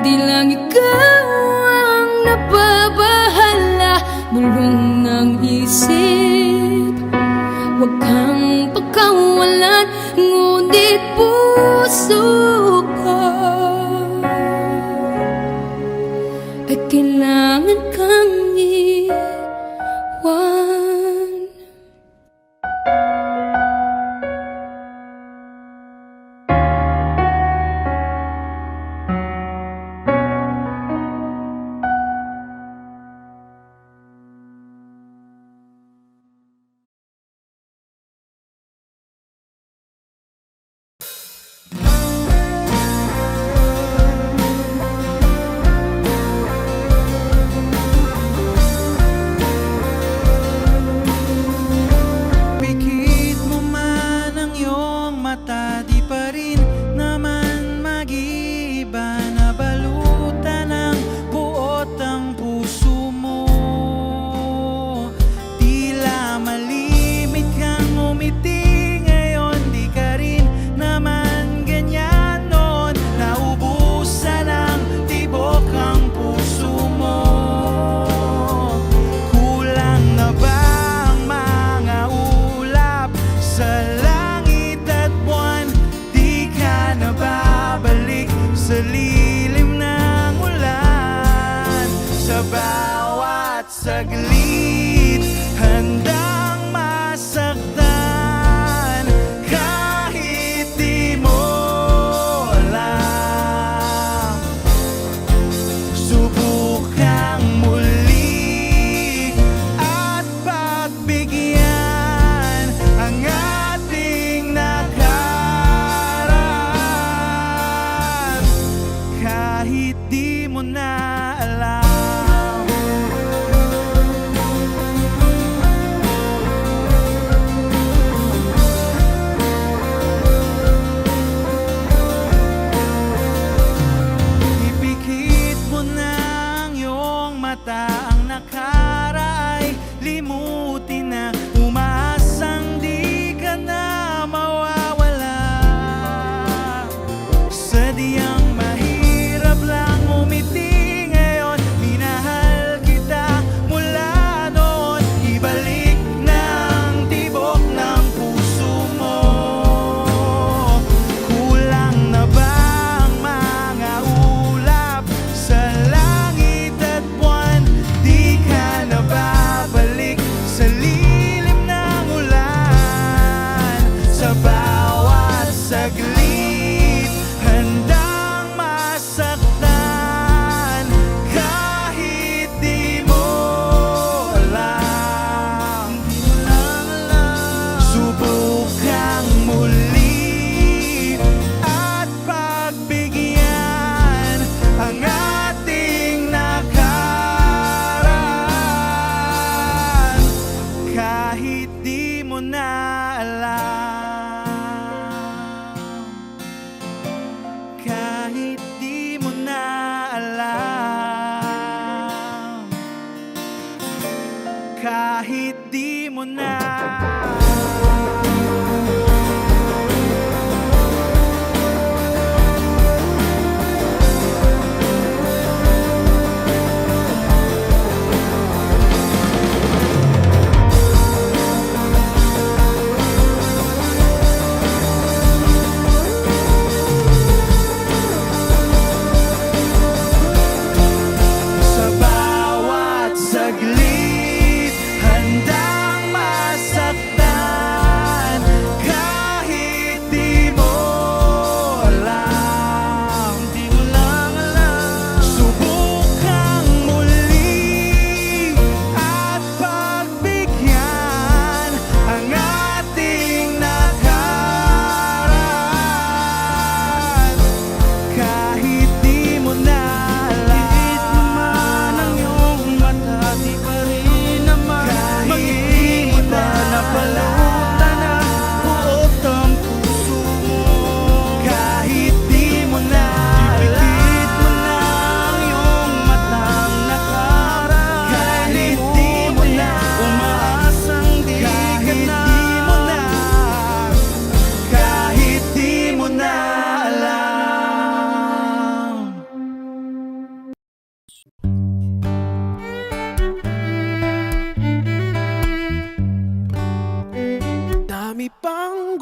di lang ikaw ang napabahala. Bulong ng isip, huwag kang pagkawalan, ngunit puso ko ay kailangan kang iwan.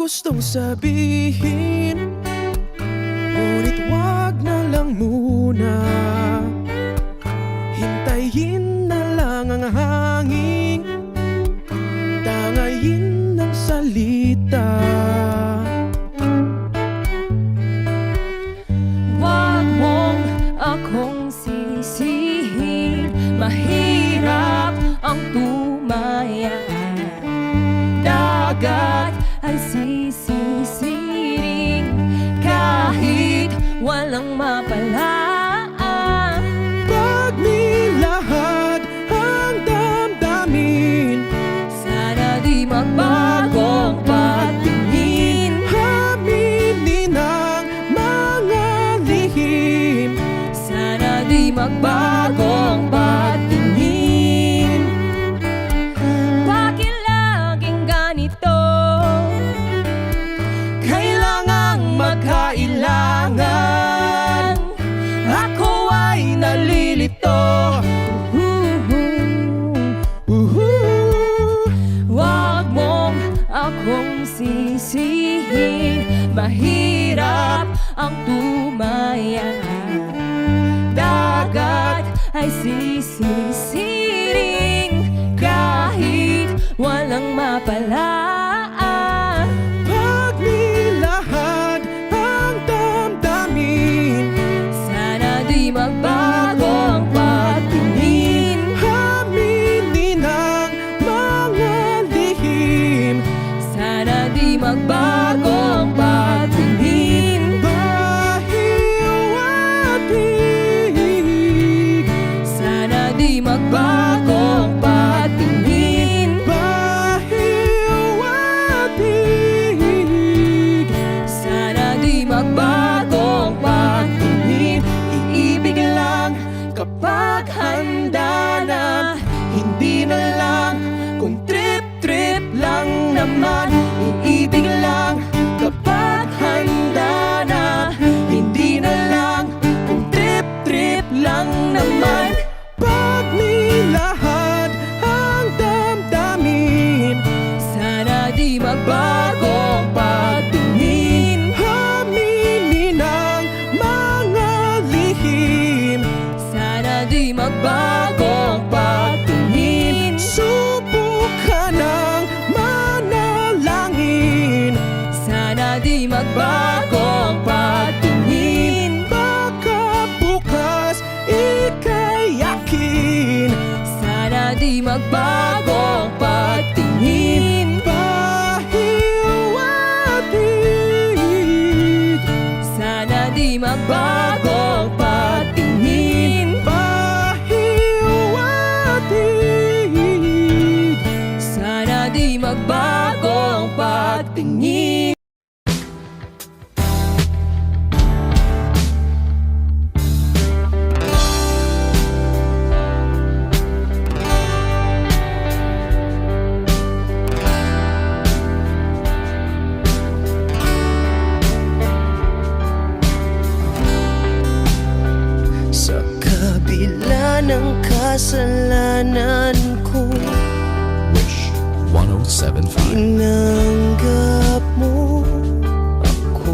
gustong sabihin, ngunit wag na lang muna. Hintayin na lang ang hangin, tangayin ng salita. Wag mong akong sisihin, mahirap ang tumaya. Dagat ay sisisiring kahit walang mapalaan. Pag nilahad ang damdamin, Sana di magbagong pagtingin. aminin ang mga lihim. Sana di magbagong pagtingin. Bakit laging ganito? Kailangang magkailangan, ako ay nalilito. Wag mong akong sisihin, mahirap ang tumaya. Dagat ay sisisiring kahit walang mapalaan. Pag nilahad ang damdamin, Sana di magbagong pagtingin. aminin ang mga lihim. Sana di magbagong pagtingin. Pahiwatig, Sana di magbagong pagtingin. pahiwatig. Sana di magbagong pagtingin. Iibig lang kapag handa na, hindi na lang kung trip-trip lang naman. Iibig lang kapag handa na, hindi na lang kung trip-trip lang naman. Pag nilahad ang damdamin, Sana di magbagong pagtingin. aminin ang mga lihim. Sana di magbagong pagtingin. Subukan ng manalangin, Sana di magbagong pagtingin. baka bukas ika'y yakin. Sana di magbagong pagtingin. Pahiwatig, Sana di magbagong pagtingin. pahiwatig. Sana di magbagong pagtingin. Sa kabila ng kasalanan ko, Wish 1075. tinanggap mo ako.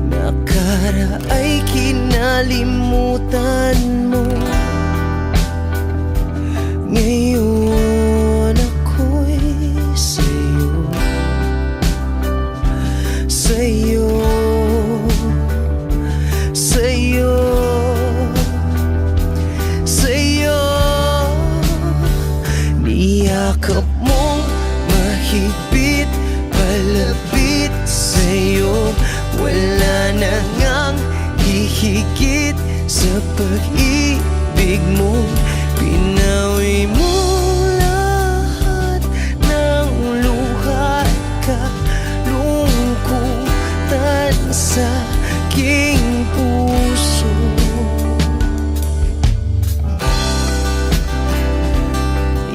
Nakaraay kinalimutan mo. Ngayon ako'y sa'yo, sa'yo, sa'yo, sa'yo. Niyakap mong mahigpit, palapit sa'yo. Wala na ngang hihigit sa pag-ibig mo. Pinawi mo lahat ng luha at kalungkutan sa aking puso.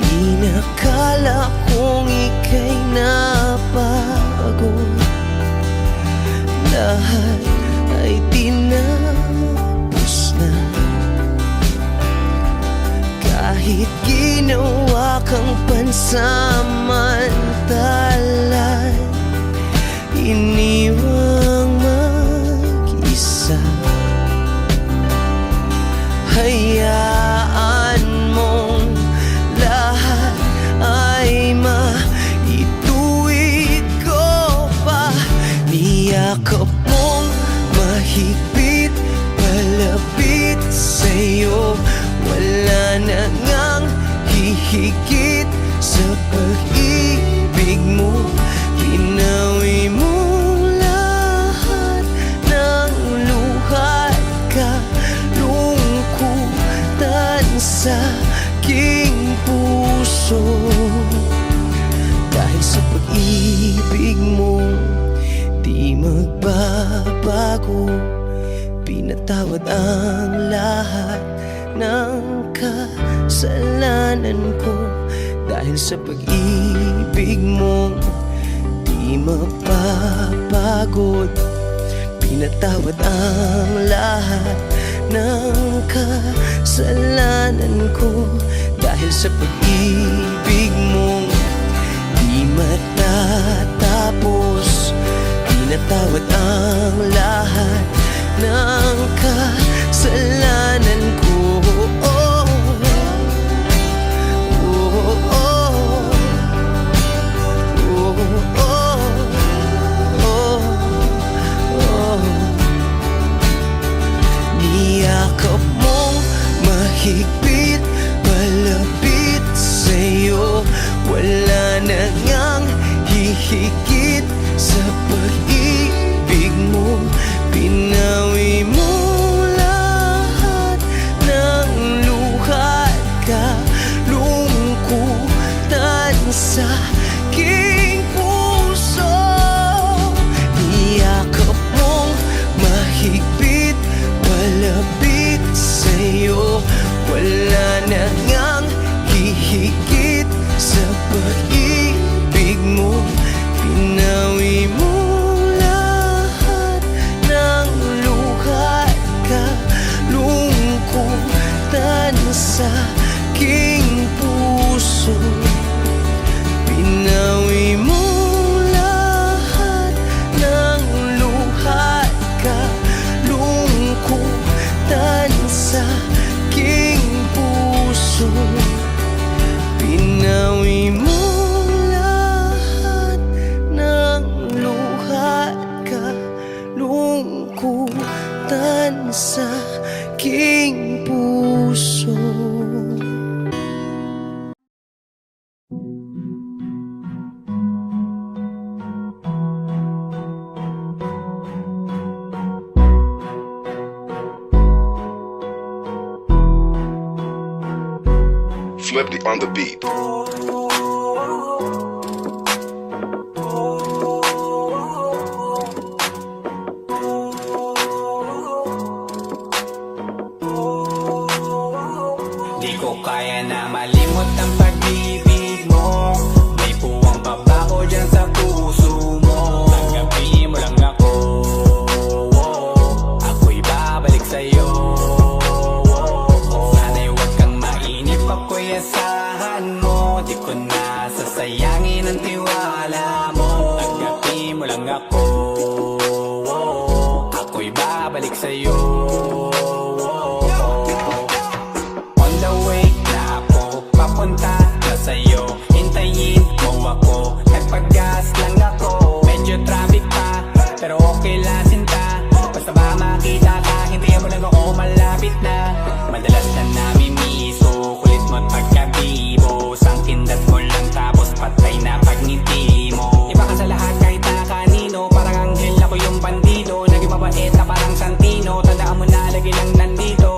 Inakala kong ika'y napagod, lahat ay tinapos na. Kahit ginawa kang pansamantala, Niyakap mong mahigpit, palapit sa'yo. Wala na ngang hihigit sa pag-ibig mo. Pinawi mo lahat ng luha at kalungkutan sa aking puso. Dahil sa pag-ibig mo, di magbabago. Pinatawad ang lahat ng kasalanan ko. Dahil sa pag-ibig mo, di mapapagod. Pinatawad ang lahat ng kasalanan ko. Dahil sa pag-ibig mo, di matatapos. Pinatawad ang lahat ng kasalanan ko. Oh, oh, oh, oh, oh, oh. Niyakap mong mahigpit, palapit sa'yo. Wala na ngang hihigit sa pag-ibig mo. Pinawi mo lahat ng luha at kalungkutan sa aking puso. Niyakap mong mahigpit, palapit sa'yo. Wala na ngang hihigit sa pag-ibig mo. Pinawi mo lahat ng luha at kalungkutan sa aking puso. Pinawi mo lahat ng luha at kalungkutan sa aking puso. Pinawi mo lahat ng luha at kalungkutan sa aking puso. Flippy on the beat. Di ko kaya na malimot ang pag-ibig mo. May puwang pabaho dyan sa puso mo. Tanggapin mo lang ako, ako'y babalik sa'yo. Sana'y huwag kang mainip, ako'y asahan mo. Di ko na sasayangin ang tiwala mo. Tanggapin mo lang ako, ako'y babalik sa'yo. On the way na ako, papunta na sa'yo. Hintayin mo ako, nagpag-gas lang ako. Medyo traffic pa, pero okay lang sinta. Basta ba makita ka, hintayin mo lang ako, malapit na. Madalas na namimiso, kulit mo't pagkabibo. Sangkindat mo lang tapos patay na pagngiti mo. Iba ka sa lahat kahit na kanino, parang anghel ako yung bandido. Naging mabait na parang Santino, tandaan mo na lagi lang nandito.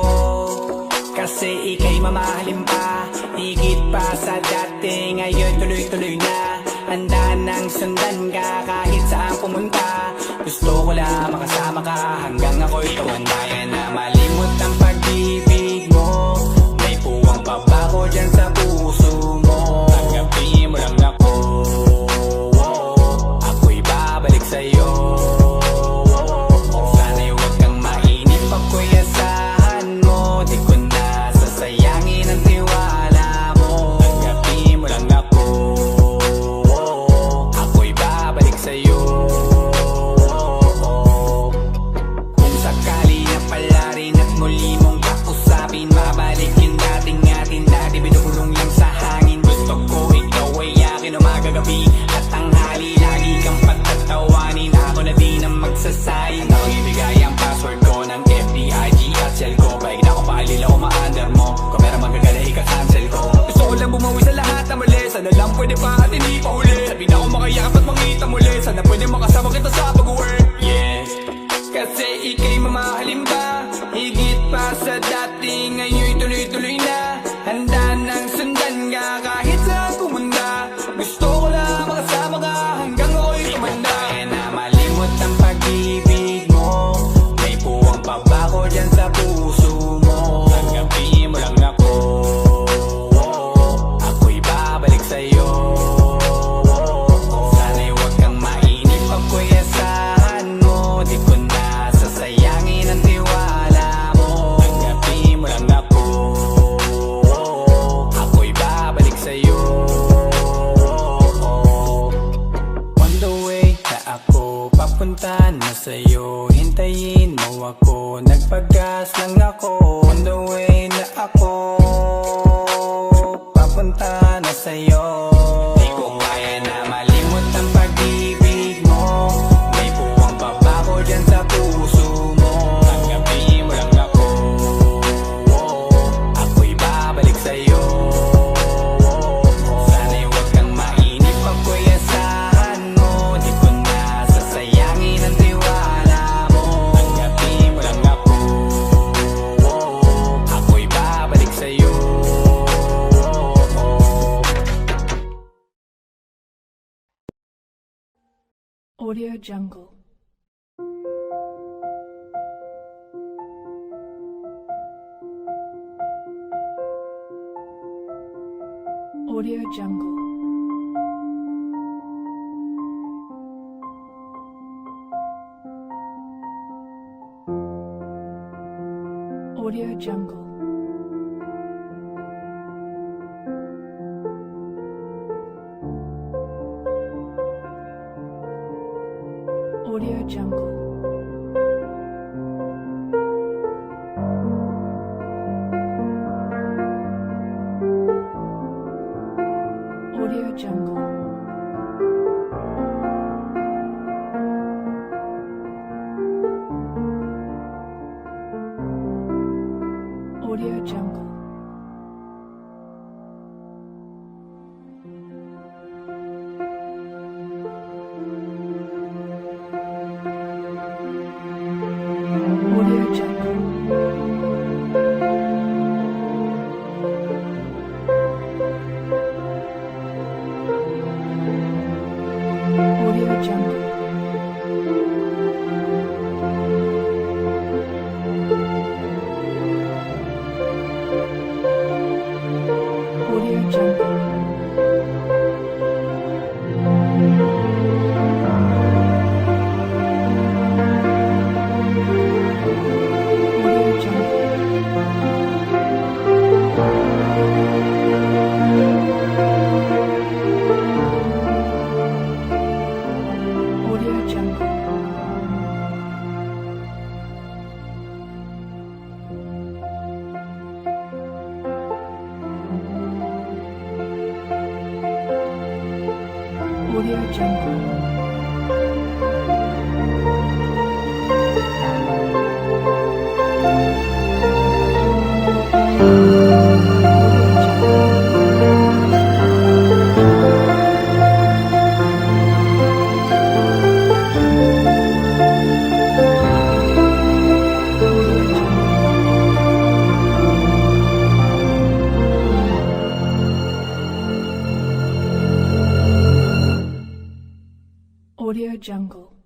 Kasi ika'y mamahalin pa, higit pa sa dati. Ngayon tuloy-tuloy na, handa nang sundan ka kahit saan pumunta. Gusto ko lang makasama ka hanggang ako'y tumanda na malimot ang pag-ibig mo. May puwang pabaho dyan sa puso mo. Tanggapin mo lang ako, ako'y babalik sa'yo. Sana'y huwag kang mainip, ako'y asahan mo. Di ko na sasayangin ang tiwala mo. Tanggapin mo lang ako, ako'y babalik sa'yo. Kung sakali na Sana pwede makasama kita sa pag-work. Yeah, kasi ika'y mamahalin ba? Higit pa sa dati, ngayon'y tuloy-tuloy na. Handa nang sundan ka kahit saan pumunta. Gusto ko lang makasama ka hanggang ako'y tumanda. Di ko kaya na malimot ang pag-ibig mo. May puwang pa ba ko dyan sa puso mo? Tanggapin mo lang ako, ako'y babalik sa'yo. Sana'y huwag kang mainip, ako'y asahan mo. Di ko na sasayangin ang tiwala mo. Tanggapin mo lang ako, ako'y babalik sa'yo. On the way na ako, papunta na sa'yo. Hintayin mo ako, nagpagas lang ako. On the way na ako, papunta na sa'yo. Di ko kaya na malimot ang pag-ibig mo. May puwang pa ba ko dyan sa puso mo? Tanggapin mo lang ako, ako'y babalik sa'yo. Sana'y huwag kang mainip, ako'y asahan mo. Di ko na sasayangin ang tiwala mo. Tanggapin mo lang ako, ako'y babalik sa'yo. Audio Jungle. Audio Jungle. Audio Jungle. Audio Jungle. Audio Jungle. Audio Jungle. Audio Jungle. Audio Jungle. Audio Jungle. Audio Jungle. Audio Jungle. Audio Jungle. Audio Jungle.